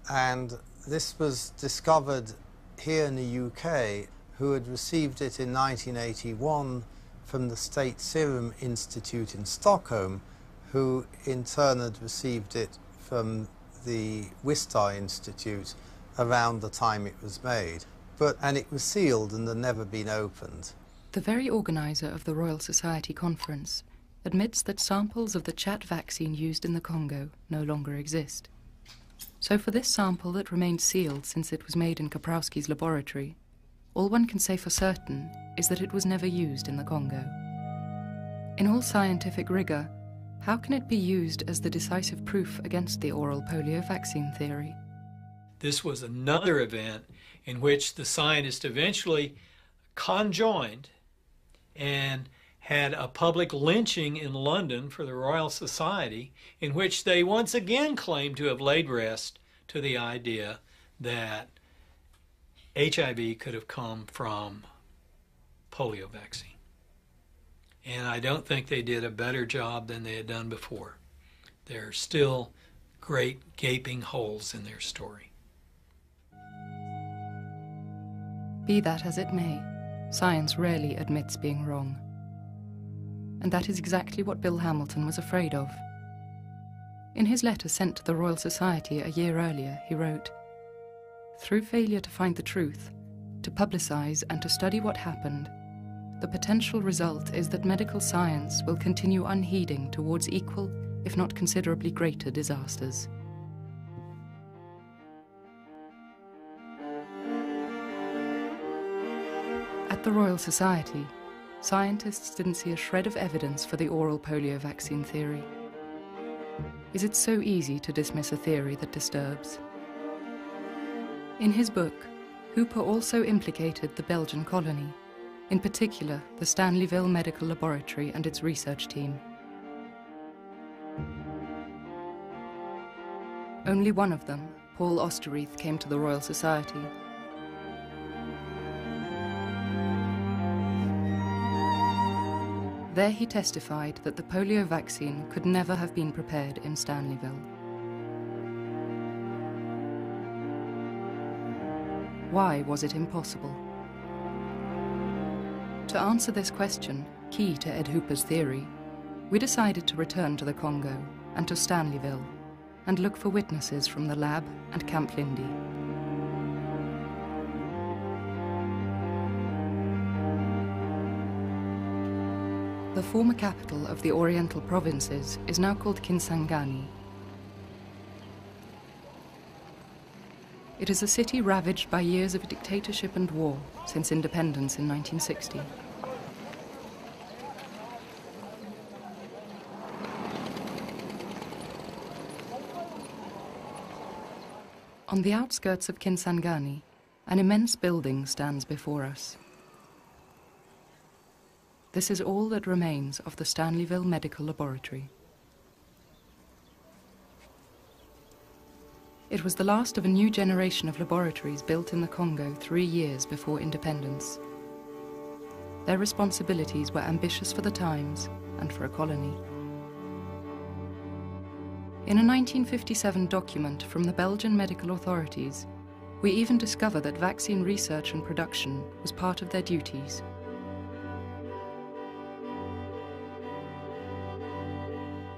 And this was discovered here in the UK, who had received it in 1981 from the State Serum Institute in Stockholm, who in turn had received it from the Wistar Institute around the time it was made. And it was sealed and had never been opened. The very organizer of the Royal Society conference admits that samples of the Chat vaccine used in the Congo no longer exist. So for this sample that remained sealed since it was made in Kaprowski's laboratory, all one can say for certain is that it was never used in the Congo. In all scientific rigor, how can it be used as the decisive proof against the oral polio vaccine theory? This was another event in which the scientists eventually conjoined and had a public lynching in London for the Royal Society, in which they once again claimed to have laid rest to the idea that HIV could have come from polio vaccine. And I don't think they did a better job than they had done before. There are still great gaping holes in their story. Be that as it may, science rarely admits being wrong. And that is exactly what Bill Hamilton was afraid of. In his letter sent to the Royal Society a year earlier, he wrote, "Through failure to find the truth, to publicize and to study what happened, the potential result is that medical science will continue unheeding towards equal, if not considerably greater, disasters." At the Royal Society, scientists didn't see a shred of evidence for the oral polio vaccine theory. Is it so easy to dismiss a theory that disturbs? In his book, Hooper also implicated the Belgian colony, in particular the Stanleyville Medical Laboratory and its research team. Only one of them, Paul Osterrieth, came to the Royal Society. There he testified that the polio vaccine could never have been prepared in Stanleyville. Why was it impossible? To answer this question, key to Ed Hooper's theory, we decided to return to the Congo and to Stanleyville and look for witnesses from the lab and Camp Lindy. The former capital of the Oriental provinces is now called Kisangani. It is a city ravaged by years of dictatorship and war since independence in 1960. On the outskirts of Kisangani, an immense building stands before us. This is all that remains of the Stanleyville Medical Laboratory. It was the last of a new generation of laboratories built in the Congo 3 years before independence. Their responsibilities were ambitious for the times and for a colony. In a 1957 document from the Belgian medical authorities, we even discover that vaccine research and production was part of their duties.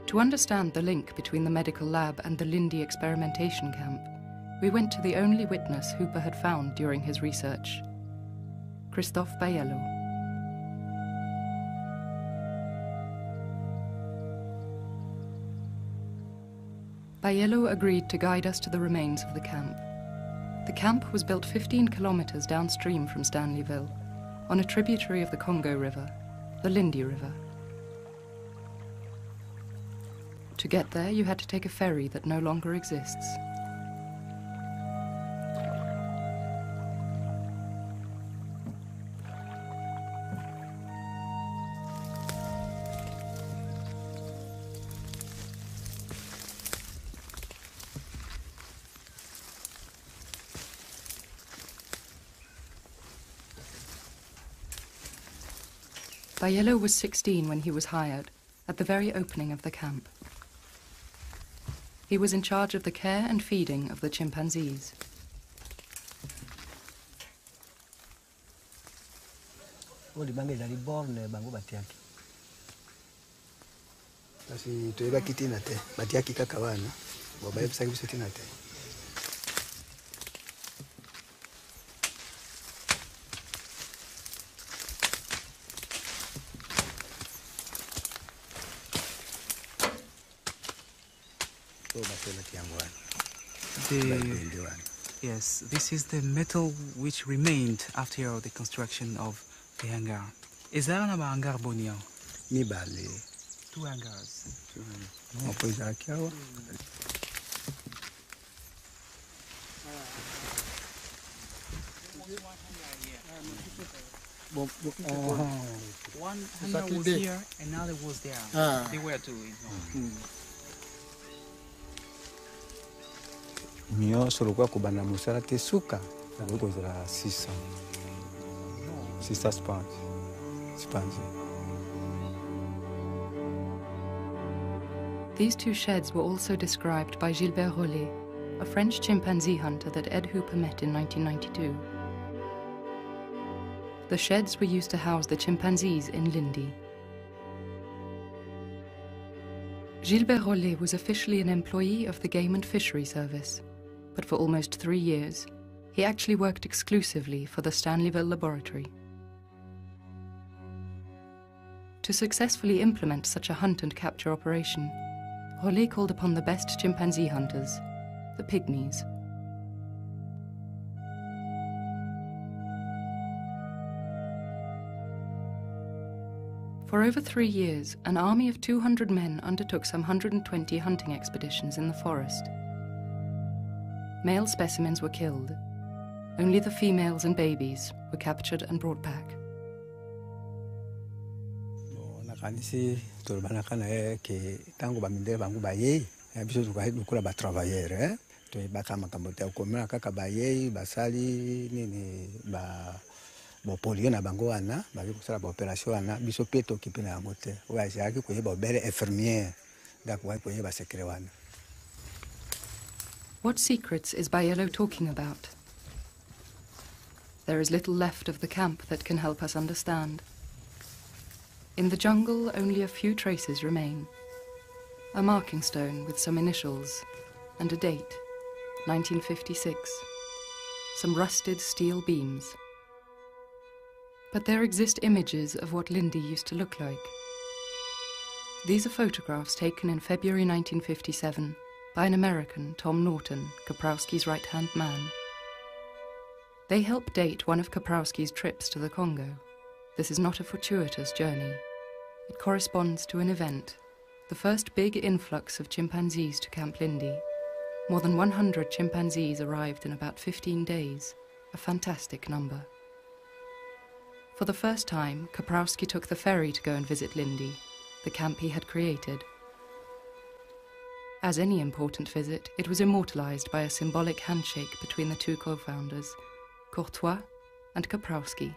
To understand the link between the medical lab and the Lindy experimentation camp, we went to the only witness Hooper had found during his research, Christophe Bayello. Bayello agreed to guide us to the remains of the camp. The camp was built 15 kilometers downstream from Stanleyville, on a tributary of the Congo River, the Lindy River. To get there, you had to take a ferry that no longer exists. Bielo was 16 when he was hired, at the very opening of the camp. He was in charge of the care and feeding of the chimpanzees. Yes, this is the metal which remained after the construction of the hangar. Is that an hangar bonio? Two hangars. One hangar was here, another was there. They were two. Mio solo qua kubana musara te suka na go zara sisa spange. These two sheds were also described by Gilbert Rollet, a French chimpanzee hunter that Ed Hooper met in 1992. The sheds were used to house the chimpanzees in Lindy. Gilbert Rollet was officially an employee of the Game and Fishery Service, but for almost 3 years, he actually worked exclusively for the Stanleyville laboratory. To successfully implement such a hunt and capture operation, Rollet called upon the best chimpanzee hunters, the pygmies. For over 3 years, an army of 200 men undertook some 120 hunting expeditions in the forest. Male specimens were killed. Only the females and babies were captured and brought back. Nakanisi tolbanakana ke tango bamindele bangu baye biso tukula ba travailleur to baka makambo te komela kaka baye basali nini ba polio na bango wana ba kusala ba operation wana biso peto kipina yango te oya jaki ko yeba belle infirmière ndako ko yeba secret wana. What secrets is Bielo talking about? There is little left of the camp that can help us understand. In the jungle, only a few traces remain. A marking stone with some initials and a date, 1956. Some rusted steel beams. But there exist images of what Lindy used to look like. These are photographs taken in February 1957 by an American, Tom Norton, Kaprowski's right-hand man. They help date one of Kaprowski's trips to the Congo. This is not a fortuitous journey. It corresponds to an event, the first big influx of chimpanzees to Camp Lindy. More than 100 chimpanzees arrived in about 15 days, a fantastic number. For the first time, Kaprowski took the ferry to go and visit Lindy, the camp he had created. As any important visit, it was immortalized by a symbolic handshake between the two co-founders, Courtois and Kaprowski.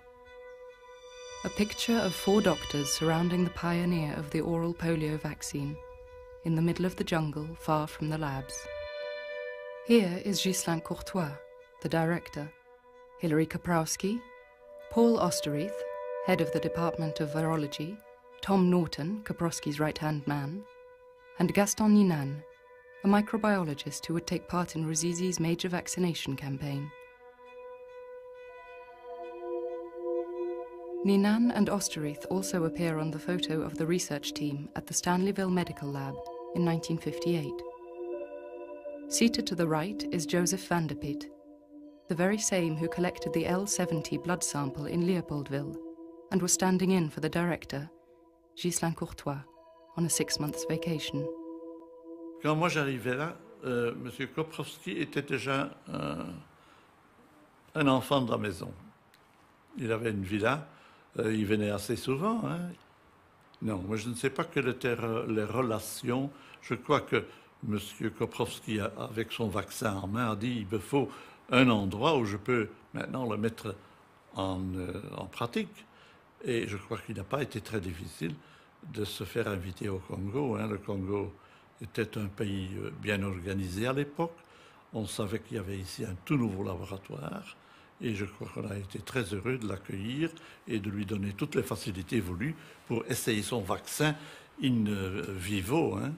A picture of 4 doctors surrounding the pioneer of the oral polio vaccine, in the middle of the jungle, far from the labs. Here is Ghislain Courtois, the director, Hilary Kaprowski, Paul Osterrieth, head of the Department of Virology, Tom Norton, Kaprowski's right-hand man, and Gaston Ninan, a microbiologist who would take part in Ruzizi's major vaccination campaign. Ninan and Osterrieth also appear on the photo of the research team at the Stanleyville Medical Lab in 1958. Seated to the right is Joseph van der Piet, the very same who collected the L70 blood sample in Leopoldville and was standing in for the director, Ghislain Courtois, on a 6-month vacation. Quand moi j'arrivais là, M. Koprowski était déjà un enfant de la maison. Il avait une villa, il venait assez souvent. Hein. Non, moi je ne sais pas quelles étaient les relations. Je crois que M. Koprowski, avec son vaccin en main, a dit il me faut un endroit où je peux maintenant le mettre en pratique. Et je crois qu'il n'a pas été très difficile de se faire inviter au Congo. Hein. Le Congo était un pays bien organisé à l'époque. On savait qu'il y avait ici un tout nouveau laboratoire. Et je crois qu'on a été très heureux de l'accueillir et de lui donner toutes les facilités voulues pour essayer son vaccin in vivo. Hein.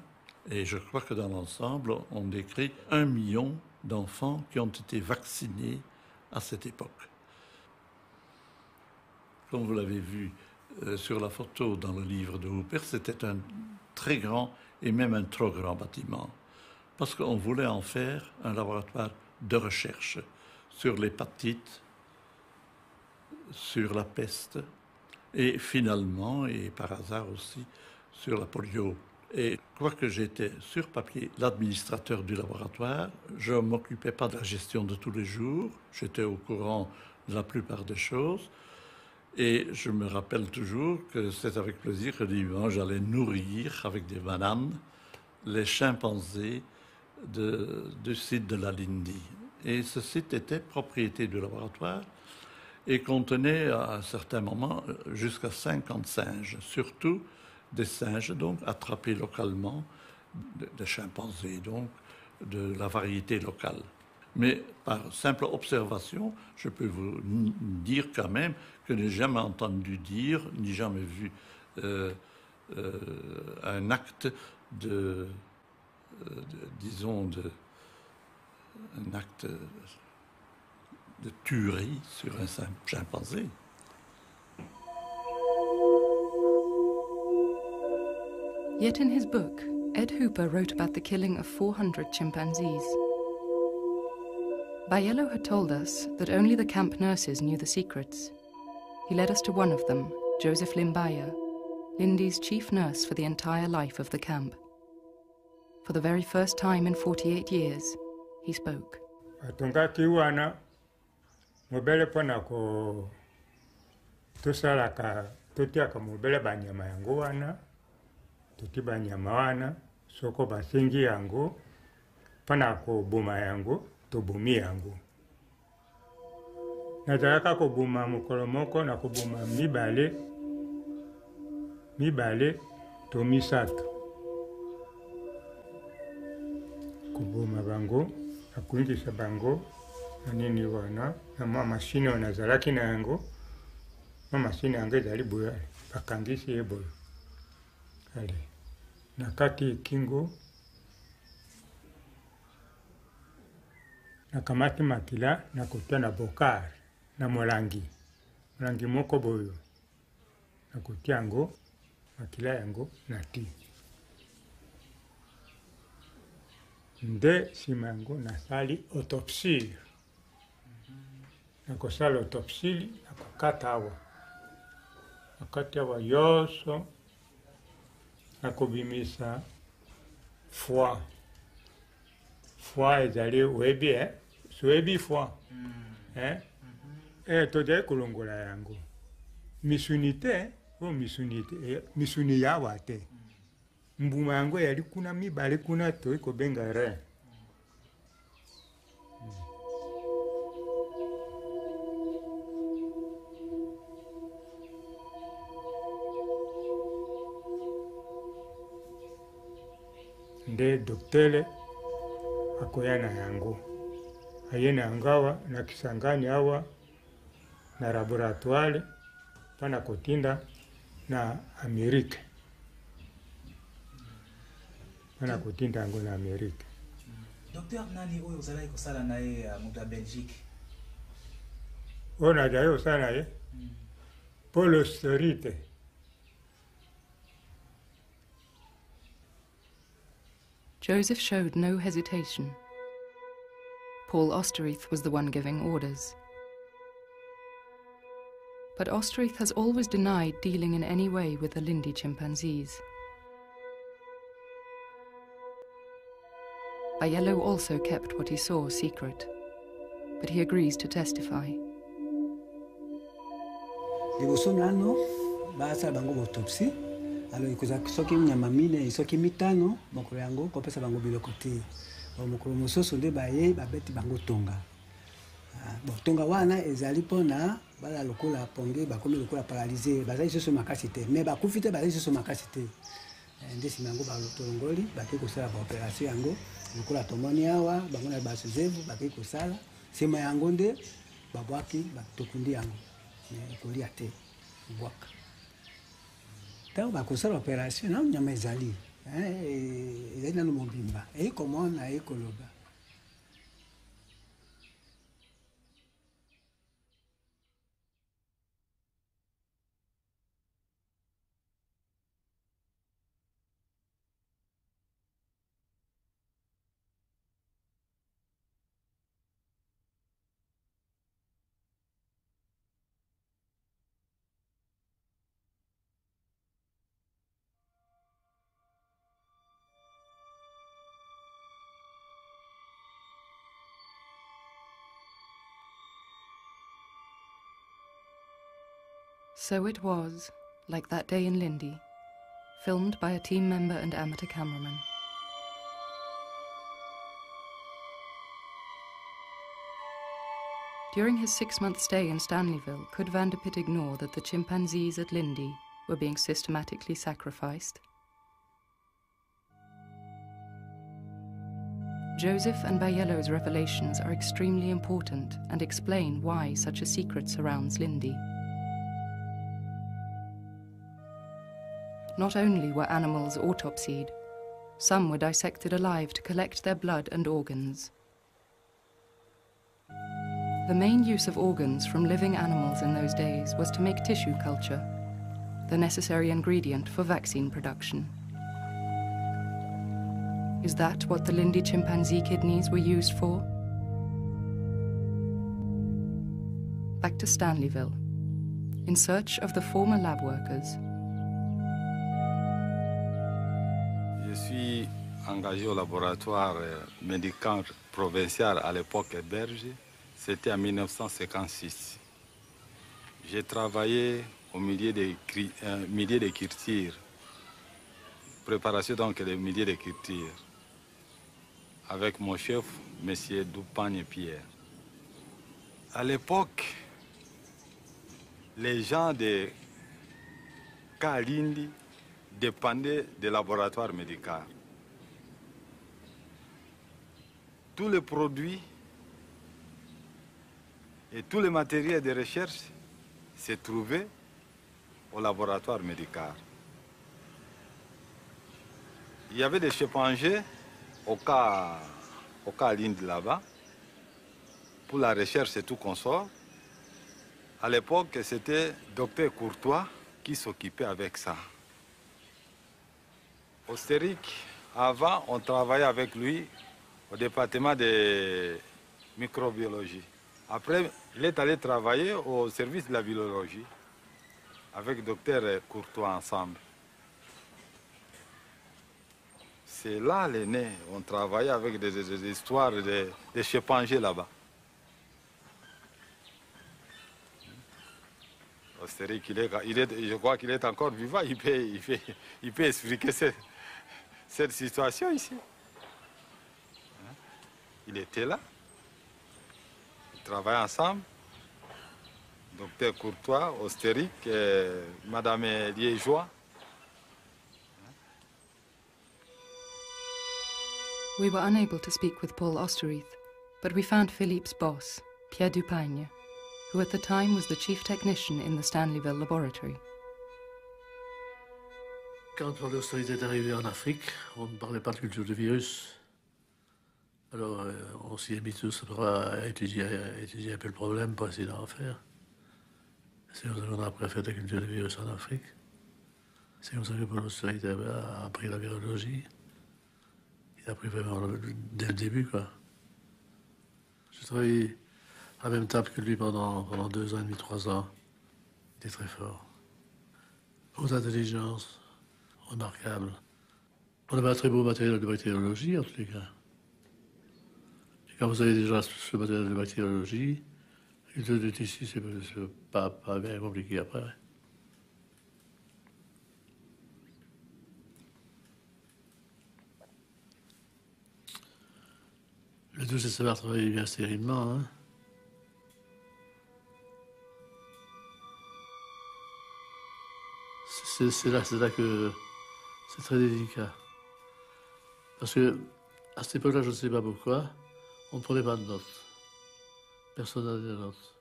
Et je crois que dans l'ensemble, on décrit 1 million d'enfants qui ont été vaccinés à cette époque. Comme vous l'avez vu sur la photo dans le livre de Hooper, c'était un très grand et même un trop grand bâtiment, parce qu'on voulait en faire un laboratoire de recherche sur l'hépatite, sur la peste, et finalement, et par hasard aussi, sur la polio. Et quoique j'étais sur papier l'administrateur du laboratoire, je ne m'occupais pas de la gestion de tous les jours, j'étais au courant de la plupart des choses, et je me rappelle toujours que c'est avec plaisir que dimanche j'allais nourrir avec des bananes les chimpanzés du site de la Lindi. Et ce site était propriété du laboratoire et contenait à un certain moment jusqu'à 50 singes, surtout des singes donc attrapés localement, des chimpanzés donc, de la variété locale. Mais par simple observation, je peux vous dire quand même que je n'ai jamais entendu dire, ni jamais vu un acte un acte de tuerie sur un chimpanzé. Yet in his book, Ed Hooper wrote about the killing of 400 chimpanzees. Biello had told us that only the camp nurses knew the secrets. He led us to one of them, Joseph Limbaya, Lindy's chief nurse for the entire life of the camp. For the very first time in 48 years, he spoke. Mobele pona ko tosalaka totiaka mobele banyama yango wana toti banyama wana soko basengi yango pona ko boma yango tobumi yango nazalaka koboma mokolo moko na koboma mibale to misato koboma bango nakuingisa bango nini wana na mashine wanazalaki na yango mashine yango ezali boye bakangisi ye boye ale na kati kingo nakamati makila na kotia na bokar na molangi moko boyo na kotia yango makila yango na ti nde nsima yango nasali autopsie nakosala autopsie nakokata awa nakati awa yoso nakobimisa foie ezali oyebi soyebi foie tozali kolongola yango misuni te o misuni yawa te mbuma yango yali kuna mibale kuna toyi kobenga rein nde doktere akoya na yango aye na yango awa na Kisangani awa na laboratoire mpona kotinda na Amerike mpona kotinda yango na Amerike. Docteur nani oyo ozalaki kosala na ye moto ya Belgique? oyo nazali kosala na ye Paul Osterite. Joseph showed no hesitation. Paul Osterrieth was the one giving orders. But Osterrieth has always denied dealing in any way with the Lindy chimpanzees. Biello also kept what he saw secret, but he agrees to testify. Liboso nano basala bango autopsie alors ikoza soki nyama mine soki mitano mokolo yango kopesa bango biloko te mokolo mosusu nde baye babeti bango tonga Bon, tonga wana ezali pona bala lokola ponge bakomi lokola paralysé bazali soso makasi te mais bakufi te bazali soso makasi te nde nsima yango balotolongoli bake kosala baopération yango lokola tomoni awa bango na basezevu bake kosala nsima yango nde babwaki tokundi yango kolia te bwaka ntango bakosala opération nano nyama ezali nano mobimba eyikomona eyikoloba. So it was, like that day in Lindy, filmed by a team member and amateur cameraman. During his 6-month stay in Stanleyville, could Van der Pitt ignore that the chimpanzees at Lindy were being systematically sacrificed? Joseph and Bayello's revelations are extremely important and explain why such a secret surrounds Lindy. Not only were animals autopsied, some were dissected alive to collect their blood and organs. The main use of organs from living animals in those days was to make tissue culture, the necessary ingredient for vaccine production. Is that what the Lindy chimpanzee kidneys were used for? Back to Stanleyville, in search of the former lab workers. Je suis engagé au laboratoire médical provincial à l'époque belge. C'était en 1956. J'ai travaillé au milieu d'écriture, préparation donc des milliers d'écriture, avec mon chef, M. Dupagne-Pierre. À l'époque, les gens de Kalindi dépendaient des laboratoires médicaux. Tous les produits et tous les matériels de recherche se trouvaient au laboratoire médical. Il y avait des chimpanzés au cas Linde là-bas, pour la recherche et tout consort. À l'époque, c'était docteur Courtois qui s'occupait avec ça. Au Stérique, avant, on travaillait avec lui au département de microbiologie. Après, il est allé travailler au service de la biologie avec docteur Courtois ensemble. C'est là les nés, on travaillait avec des histoires de chimpanzés là-bas. Au Stérique, je crois qu'il est encore vivant, il peut expliquer cette situation ici. Il était là, ils travaillaient ensemble, docteur Courtois, Austérique, madame Liégeois. We were unable to speak with Paul Osterrieth, but we found Philippe's boss, Pierre Dupagne, who at the time was the chief technician in the Stanleyville laboratory. Quand Paul Osterrieth est arrivé en Afrique, on ne parlait pas de culture de virus. Alors on s'y est mis tous à étudier un peu le problème pour essayer d'en faire. C'est comme ça qu'on a après fait la culture de virus en Afrique. C'est comme ça que Paul Osterrieth a appris la virologie. Il a appris vraiment dès le début, quoi. J'ai travaillé à la même table que lui pendant 2 ans et demi, 3 ans. Il était très fort. Haute intelligence, remarquable. On avait un très beau matériel de bactériologie, en tous les cas. Et quand vous avez déjà ce matériel de bactériologie, le culture de tissu, c'est pas bien compliqué après. Le tout, c'est savoir travailler bien stérilement, hein. c'est là que c'est très délicat. Parce que à cette époque-là, je ne sais pas pourquoi, on ne prenait pas de notes. Personne n'avait de notes.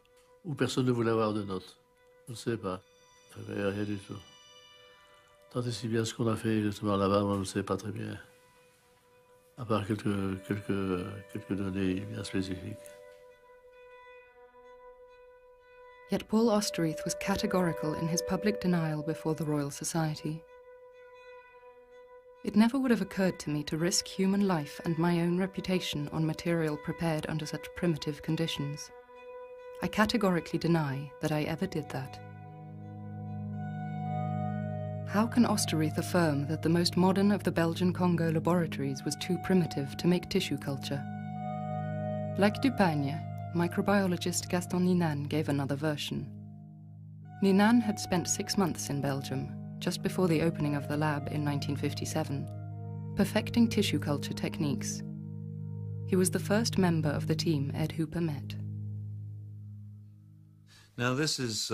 Ou personne ne voulait avoir de notes. Je ne sais pas. Il n'y avait rien du tout. Tant et si bien ce qu'on a fait exactement là-bas, moi je ne sais pas très bien. À part quelques données bien spécifiques. Yet Paul Osterrieth was categorical in his public denial before the Royal Society. It never would have occurred to me to risk human life and my own reputation on material prepared under such primitive conditions. I categorically deny that I ever did that. How can Osterrieth affirm that the most modern of the Belgian Congo laboratories was too primitive to make tissue culture? Like Dupagne, microbiologist Gaston Ninan gave another version. Ninan had spent 6 months in Belgium, just before the opening of the lab in 1957, perfecting tissue culture techniques. He was the first member of the team Ed Hooper met. Now this is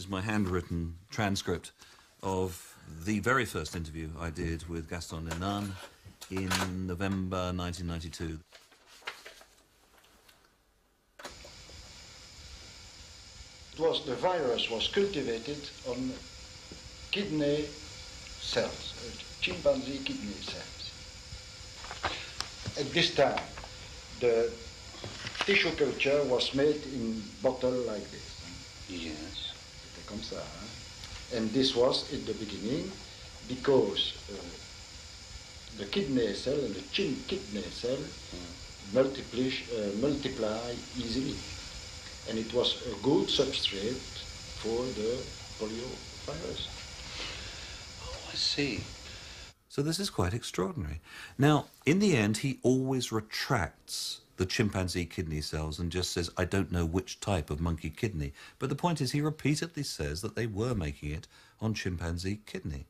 my handwritten transcript of the very first interview I did with Gaston Ninan in November 1992. The virus was cultivated on kidney cells, chimpanzee kidney cells. At this time, the tissue culture was made in bottle like this. Yes. Comme ça. And this was at the beginning because the kidney cell and the kidney cell multiply easily. And it was a good substrate for the polio virus. Oh, I see. So this is quite extraordinary. Now, in the end, he always retracts the chimpanzee kidney cells and just says, I don't know which type of monkey kidney. But the point is, he repeatedly says that they were making it on chimpanzee kidney.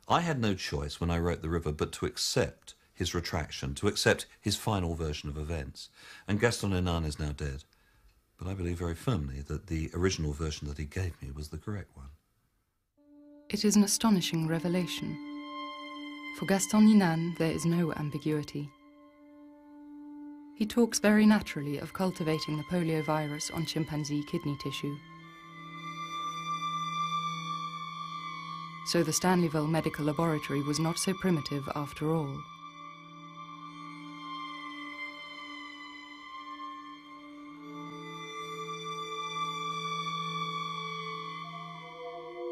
I had no choice when I wrote The River but to accept his retraction, to accept his final version of events. And Gaston Ninan is now dead. But I believe very firmly that the original version that he gave me was the correct one. It is an astonishing revelation. For Gaston Ninan, there is no ambiguity. He talks very naturally of cultivating the polio virus on chimpanzee kidney tissue. So the Stanleyville Medical Laboratory was not so primitive after all.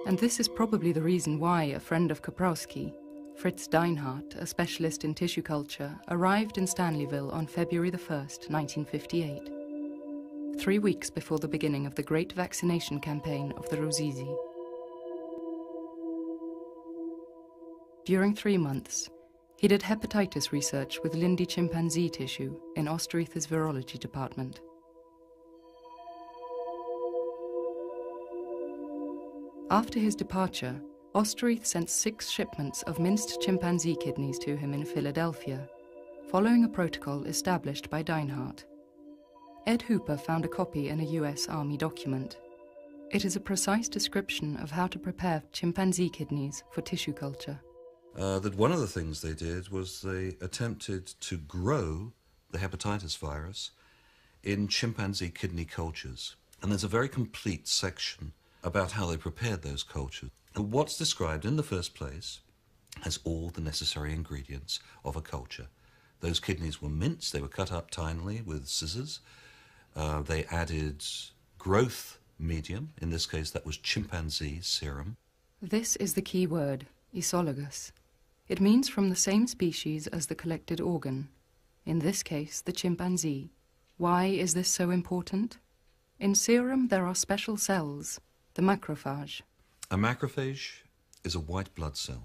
And this is probably the reason why a friend of Kaprowski, Fritz Deinhardt, a specialist in tissue culture, arrived in Stanleyville on February the 1st, 1958, 3 weeks before the beginning of the great vaccination campaign of the Ruzizi. During 3 months, he did hepatitis research with Lindy chimpanzee tissue in Osterrieth's virology department. After his departure, Osterrieth sent 6 shipments of minced chimpanzee kidneys to him in Philadelphia, following a protocol established by Deinhardt. Ed Hooper found a copy in a US Army document. It is a precise description of how to prepare chimpanzee kidneys for tissue culture. That one of the things they did was they attempted to grow the hepatitis virus in chimpanzee kidney cultures. And there's a very complete section about how they prepared those cultures. And what's described in the first place has all the necessary ingredients of a culture. Those kidneys were minced, they were cut up tinily with scissors. They added growth medium, in this case that was chimpanzee serum. This is the key word, isologous. It means from the same species as the collected organ, in this case the chimpanzee. Why is this so important? In serum there are special cells, the macrophage. A macrophage is a white blood cell,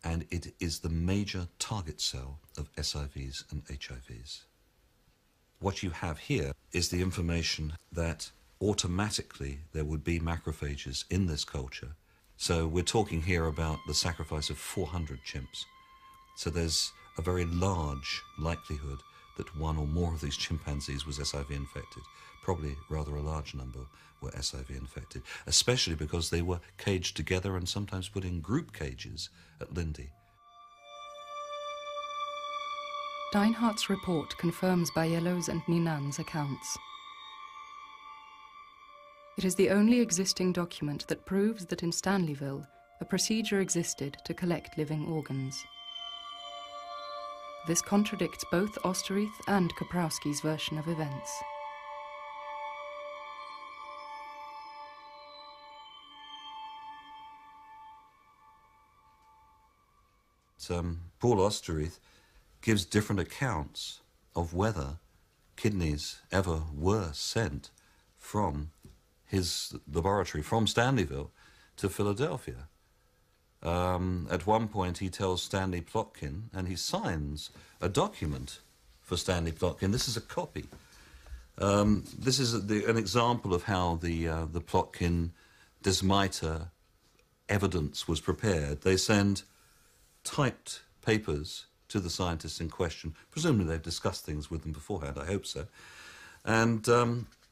and it is the major target cell of SIVs and HIVs. What you have here is the information that automatically there would be macrophages in this culture. So we're talking here about the sacrifice of 400 chimps. So there's a very large likelihood that one or more of these chimpanzees was SIV infected. Probably rather a large number were SIV infected, especially because they were caged together and sometimes put in group cages at Lindi. Deinhardt's report confirms Baiello's and Ninan's accounts. It is the only existing document that proves that in Stanleyville, a procedure existed to collect living organs. This contradicts both Osterrieth and Kaprowski's version of events. Paul Osterrieth gives different accounts of whether kidneys ever were sent from his laboratory, from Stanleyville, to Philadelphia. At one point he tells Stanley Plotkin, and he signs a document for Stanley Plotkin. This is a copy. This is an example of how the Plotkin Decimate evidence was prepared. They send typed papers to the scientists in question. Presumably they've discussed things with them beforehand, I hope so. And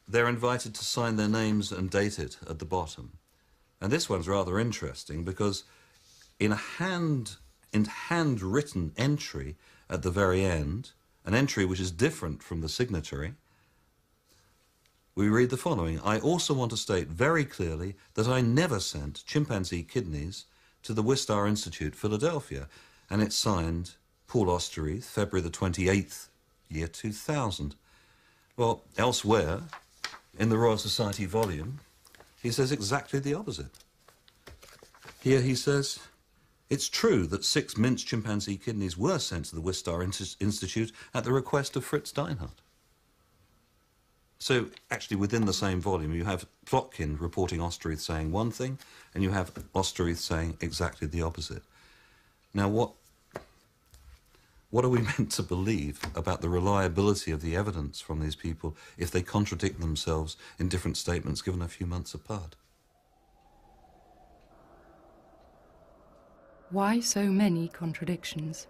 they're invited to sign their names and date it at the bottom. And this one's rather interesting because in a handwritten entry at the very end, an entry which is different from the signatory, we read the following: I also want to state very clearly that I never sent chimpanzee kidneys to the Wistar Institute, Philadelphia, and it's signed Paul Osterrieth, February the 28th, year 2000. Well, elsewhere, in the Royal Society volume, he says exactly the opposite. Here he says, it's true that 6 minced chimpanzee kidneys were sent to the Wistar Institute at the request of Fritz Deinhardt. So, actually, within the same volume, you have Plotkin reporting Osterrieth saying one thing, and you have Osterrieth saying exactly the opposite. Now, what are we meant to believe about the reliability of the evidence from these people if they contradict themselves in different statements given a few months apart? Why so many contradictions?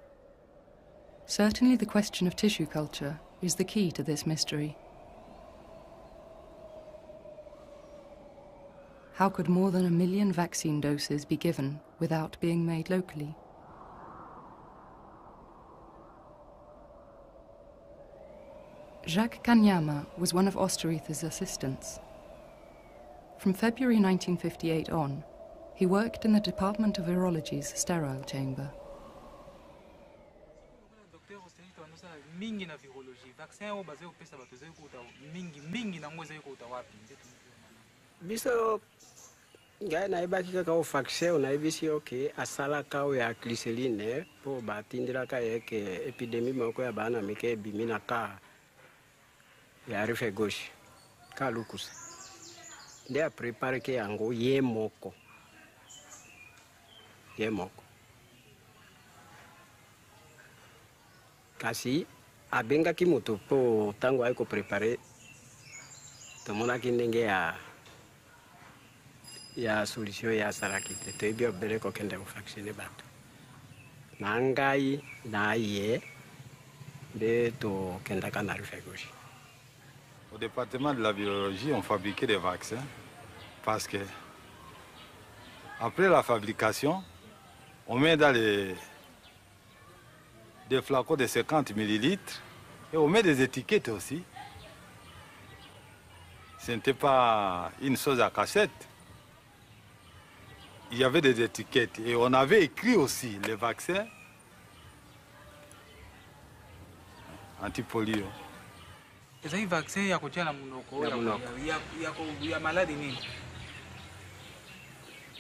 Certainly the question of tissue culture is the key to this mystery. How could more than 1 million vaccine doses be given without being made locally? Jacques Kanyama was one of Osterrieth's assistants. From February 1958 on, he worked in the Department of Virology's sterile chamber. Ngai naibaki kaka o vaccin naibisi okay asala kao ya glycerine po batindira ka yeke epidemie moko ya bana mike bimina ka ya rife gauche ka lukusa nde a prepare ke yango ye moko kasi abenga ki moto po tango aiko prepare tomona ki ndenge ya solution ya salaki te ebi obele ko kende ko vacciner bato na ngai na ye de to kenda kana rife gauche. Au département de la virologie, on fabriquait des vaccins parce que après la fabrication, on met dans des flacons de 50 millilitres et on met des étiquettes aussi. Ce n'était pas une chose à cassette. Il y avait des étiquettes et on avait écrit aussi les vaccins anti-polio. Ezali vaccin ya kotia na munoko ya maladi nini?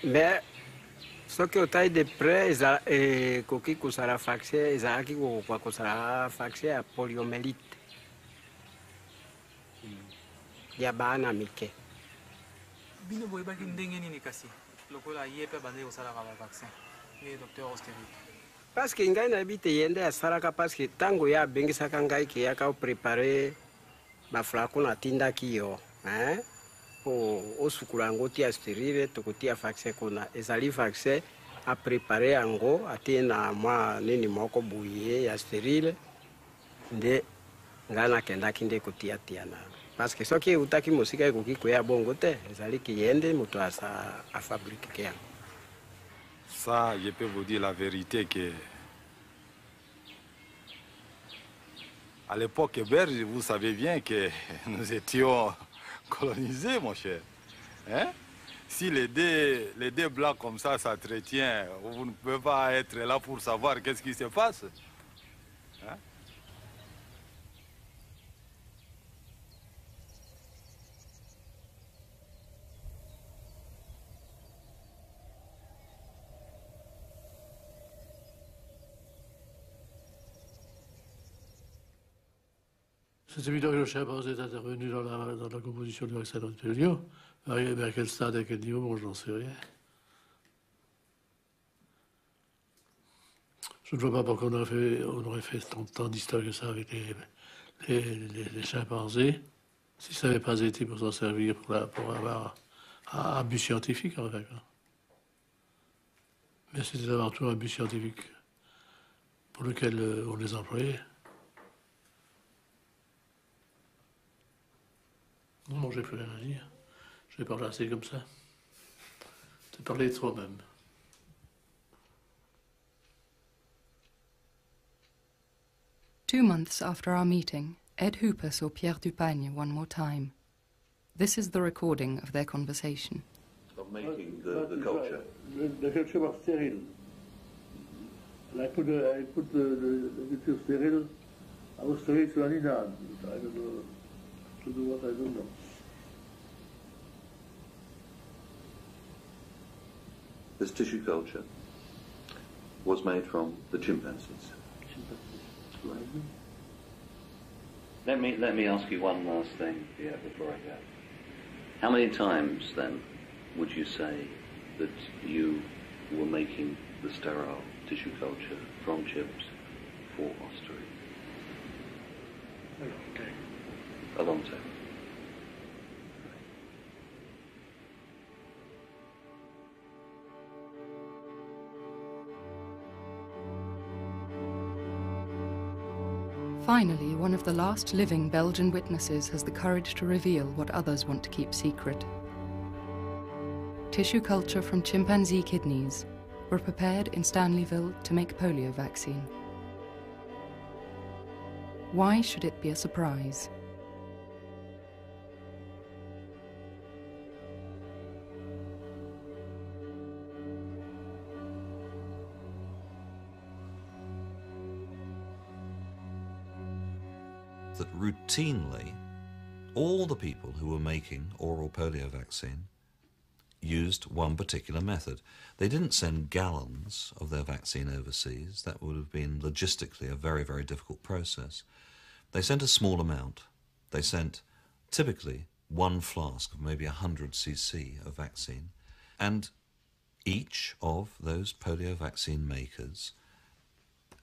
Mais soki otai de près koki kusala vaccin ezalaki kokwa kusala vaccin ya poliomyélite ya bana mike. Bino boyebaki ndenge nini kasi lokola ye pe bandeki kosalaka ba vaccin ye Dr Osterrieth? Parce que ngai nayebi te ye nde asalaka parce que ntango ye abengisaka ngai ke yaka oprépare baflacon atindaki yo po osukula yango tia stérile tokotia vaccin kuna ezali vaccin aprépare yango atie na mwa nini moko boye ya stérile nde nga nakendaki nde kutiatiana parce que soki utaki mosika ekoki koya bongo te ezali kiyende moto afabrike ke yango. Ça, je peux vous dire la vérité que à l'époque belge, vous savez bien que nous étions colonisés, mon cher. Hein? Si les deux blancs comme ça s'entretiennent, vous ne pouvez pas être là pour savoir qu'est-ce qui se passe. Hein? C'est évident que le chimpanzé est intervenu dans la composition du vaccin anti-polio. Mais à quel stade, à quel niveau, bon, je n'en sais rien. Je ne vois pas pourquoi on aurait fait tant d'histoires que ça avec les chimpanzés, si ça n'avait pas été pour s'en servir pour avoir un but scientifique, en fait. Mais c'était avant tout un but scientifique pour lequel on les employait. Non, j'ai plus rien à dire. Je vais parler assez comme ça. C'est parler de soi-même. Two months after our meeting, Ed Hooper saw Pierre Dupagne one more time. This is the recording of their conversation. Of making the culture. The culture was sterile. And I put the culture sterile. I was sterile to Anina. I don't know. To do what I don't know. This tissue culture was made from the chimpanzees. Right. Let me ask you one last thing, Pierre, before I go. How many times then would you say that you were making the sterile tissue culture from chimps for ossuary? A long time. Finally, one of the last living Belgian witnesses has the courage to reveal what others want to keep secret. Tissue culture from chimpanzee kidneys were prepared in Stanleyville to make polio vaccine. Why should it be a surprise? That routinely, all the people who were making oral polio vaccine used one particular method. They didn't send gallons of their vaccine overseas. That would have been logistically a very, very difficult process. They sent a small amount. They sent typically one flask of maybe 100 cc of vaccine. And each of those polio vaccine makers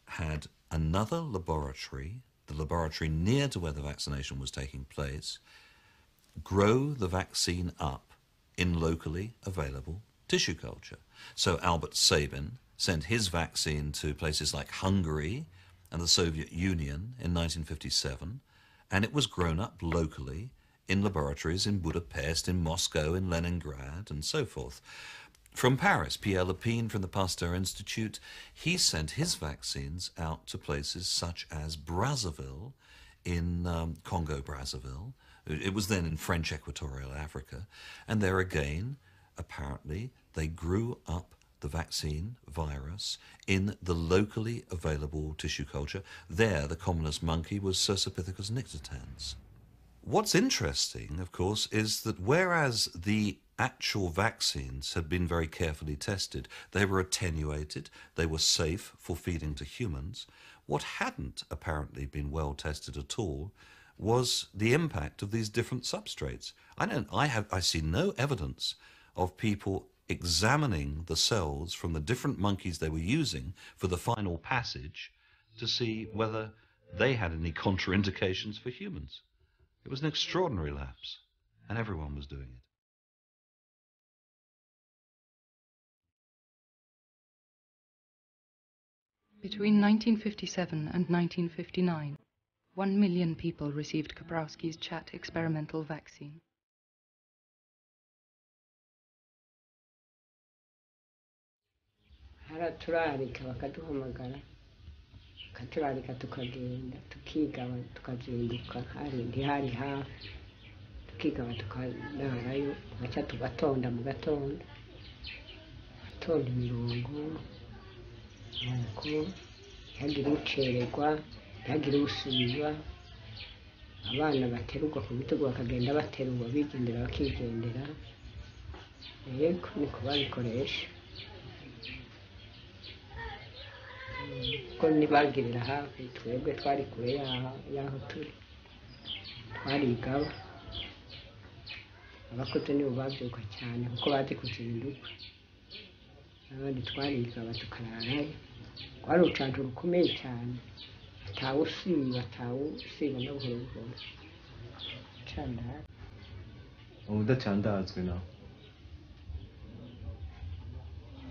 had another laboratory, the laboratory near to where the vaccination was taking place, grow the vaccine up in locally available tissue culture. So Albert Sabin sent his vaccine to places like Hungary and the Soviet Union in 1957, and it was grown up locally in laboratories in Budapest, in Moscow, in Leningrad, and so forth. From Paris, Pierre Lepine from the Pasteur Institute, he sent his vaccines out to places such as Brazzaville in Congo-Brazzaville. It was then in French Equatorial Africa. And there again, apparently, they grew up the vaccine virus in the locally available tissue culture. There, the commonest monkey was Cercopithecus nictitans. What's interesting, of course, is that whereas the actual vaccines had been very carefully tested, they were attenuated, they were safe for feeding to humans, what hadn't apparently been well tested at all was the impact of these different substrates. I see no evidence of people examining the cells from the different monkeys they were using for the final passage to see whether they had any contraindications for humans. It was an extraordinary lapse, and everyone was doing it. Between 1957 and 1959, 1 million people received Kaprowski's chat experimental vaccine. haraturarika bakaduhamagara katurarika tukagenda tukigaba tukazinduka ntihari hafi tukigaba tukanarayo tugaca tugatonda mu gatondo tonda imirongo nuko ntihagire ucererwa ntihagire usubirwa abana baterurwa ku bitugu bakagenda baterurwa bigendera bakigendera yego niko babikoresha ko ntibagirira hafi twebwe twari kure y'aho turi twarigaba abakozi nibo babyuka cyane kuko bazi kuzinduka abandi twarigaba tukararayo rwari urucanco rukomeye cyane atawusiba no buhoro buhoro candara udacandazwe nawe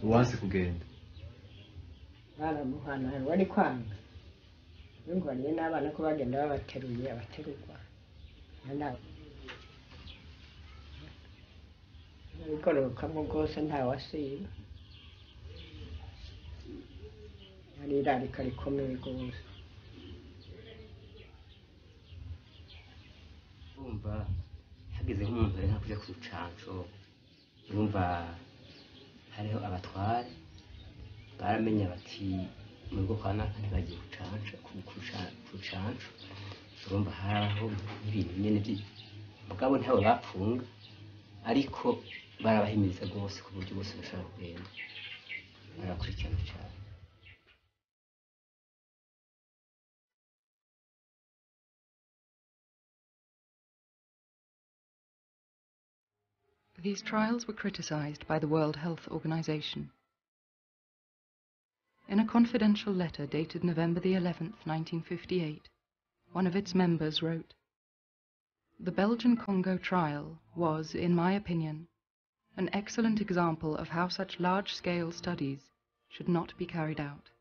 uwanse kugenda baramuhana wari kwanga bingwaniye n'abana ko bagenda babateruye abaterurwa bigororokamo rwose ntawasiba yari irarika rikomeye rwose urumva hageze nk'umuntu ari nka kuja ku rucanco urumva hariho abatware baramenya bati mu rugo kwa naka ntibagiye ku rucanco urumva haraho ibintu nyene mugabo ntabo bapfunga ariko barabahimiriza rwose ku buryo bose bashobora kugenda barakurikirana cyane. These trials were criticized by the World Health Organization. In a confidential letter dated November the 11th, 1958, one of its members wrote, "The Belgian Congo trial was, in my opinion, an excellent example of how such large-scale studies should not be carried out."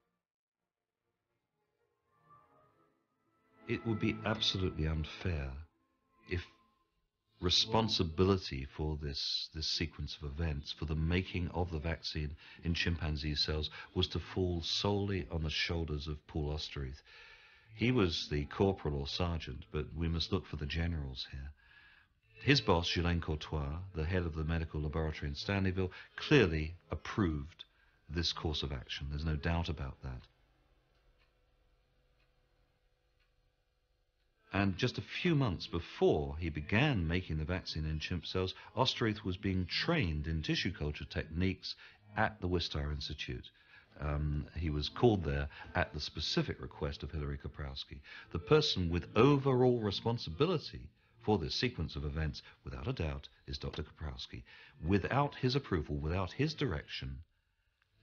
It would be absolutely unfair if responsibility for this sequence of events, for the making of the vaccine in chimpanzee cells, was to fall solely on the shoulders of Paul Osterrieth. He was the corporal or sergeant, but we must look for the generals here. His boss, Ghislain Courtois, the head of the medical laboratory in Stanleyville, clearly approved this course of action. There's no doubt about that. And just a few months before he began making the vaccine in chimp cells, Osterrieth was being trained in tissue culture techniques at the Wistar Institute. He was called there at the specific request of Hilary Kaprowski. The person with overall responsibility for this sequence of events, without a doubt, is Dr. Kaprowski. Without his approval, without his direction,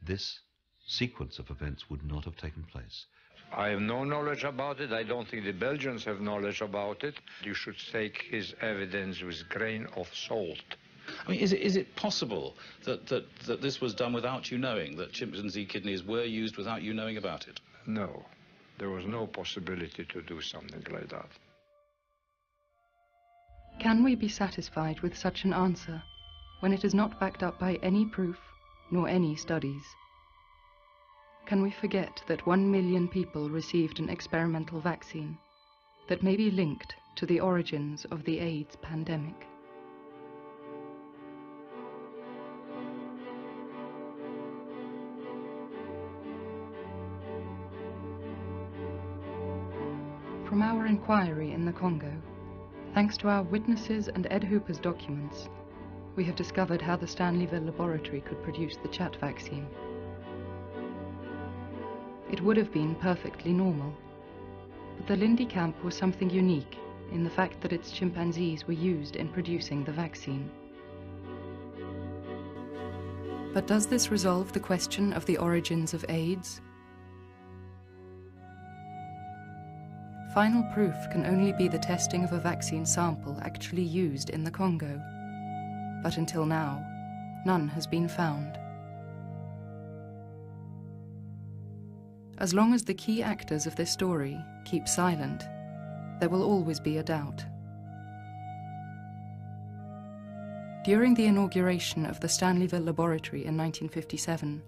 this sequence of events would not have taken place. I have no knowledge about it. I don't think the Belgians have knowledge about it. You should take his evidence with a grain of salt. I mean, is it possible that this was done without you knowing, that chimpanzee kidneys were used without you knowing about it? No, there was no possibility to do something like that. Can we be satisfied with such an answer when it is not backed up by any proof nor any studies? Can we forget that 1 million people received an experimental vaccine that may be linked to the origins of the AIDS pandemic? From our inquiry in the Congo, thanks to our witnesses and Ed Hooper's documents, we have discovered how the Stanleyville laboratory could produce the chat vaccine. It would have been perfectly normal, but the Lindy camp was something unique in the fact that its chimpanzees were used in producing the vaccine. But does this resolve the question of the origins of AIDS? Final proof can only be the testing of a vaccine sample actually used in the Congo, but until now, none has been found. As long as the key actors of this story keep silent, there will always be a doubt. During the inauguration of the Stanleyville Laboratory in 1957,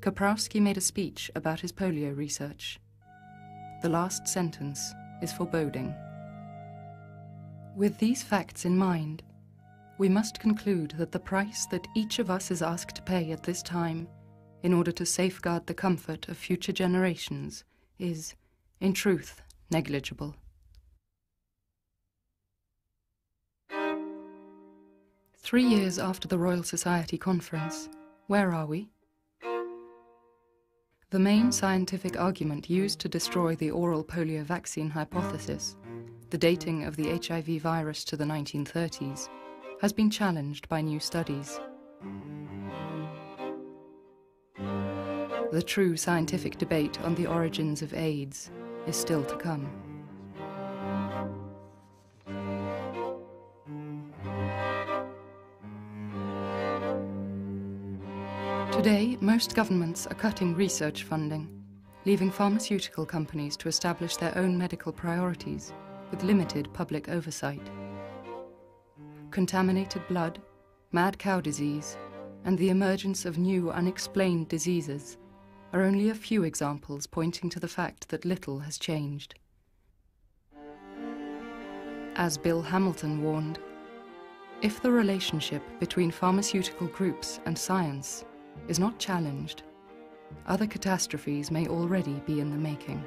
Kaprowski made a speech about his polio research. The last sentence is foreboding. With these facts in mind, we must conclude that the price that each of us is asked to pay at this time in order to safeguard the comfort of future generations is, in truth, negligible. Three years after the Royal Society Conference, where are we? The main scientific argument used to destroy the oral polio vaccine hypothesis, the dating of the HIV virus to the 1930s, has been challenged by new studies. The true scientific debate on the origins of AIDS is still to come. Today, most governments are cutting research funding, leaving pharmaceutical companies to establish their own medical priorities with limited public oversight. Contaminated blood, mad cow disease, and the emergence of new unexplained diseases are only a few examples pointing to the fact that little has changed. As Bill Hamilton warned, if the relationship between pharmaceutical groups and science is not challenged, other catastrophes may already be in the making.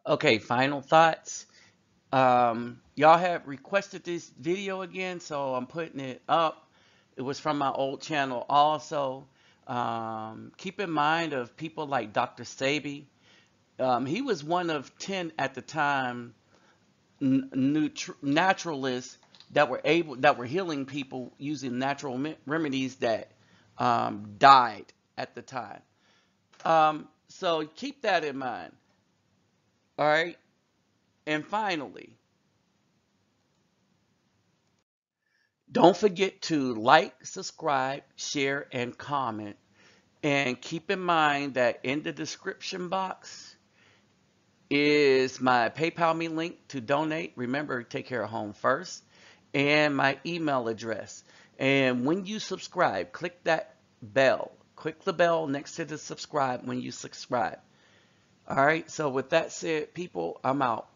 Okay, final thoughts. Y'all have requested this video again, so I'm putting it up. It was from my old channel also. Keep in mind of people like Dr. Sabi. He was one of 10 at the time naturalists that were healing people using natural remedies that died at the time. So keep that in mind. All right. And finally, don't forget to like, subscribe, share, and comment. And keep in mind that in the description box is my PayPal me link to donate. Remember, take care of home first. And my email address. And when you subscribe, click that bell. Click the bell next to the subscribe when you subscribe. All right. So with that said, people, I'm out.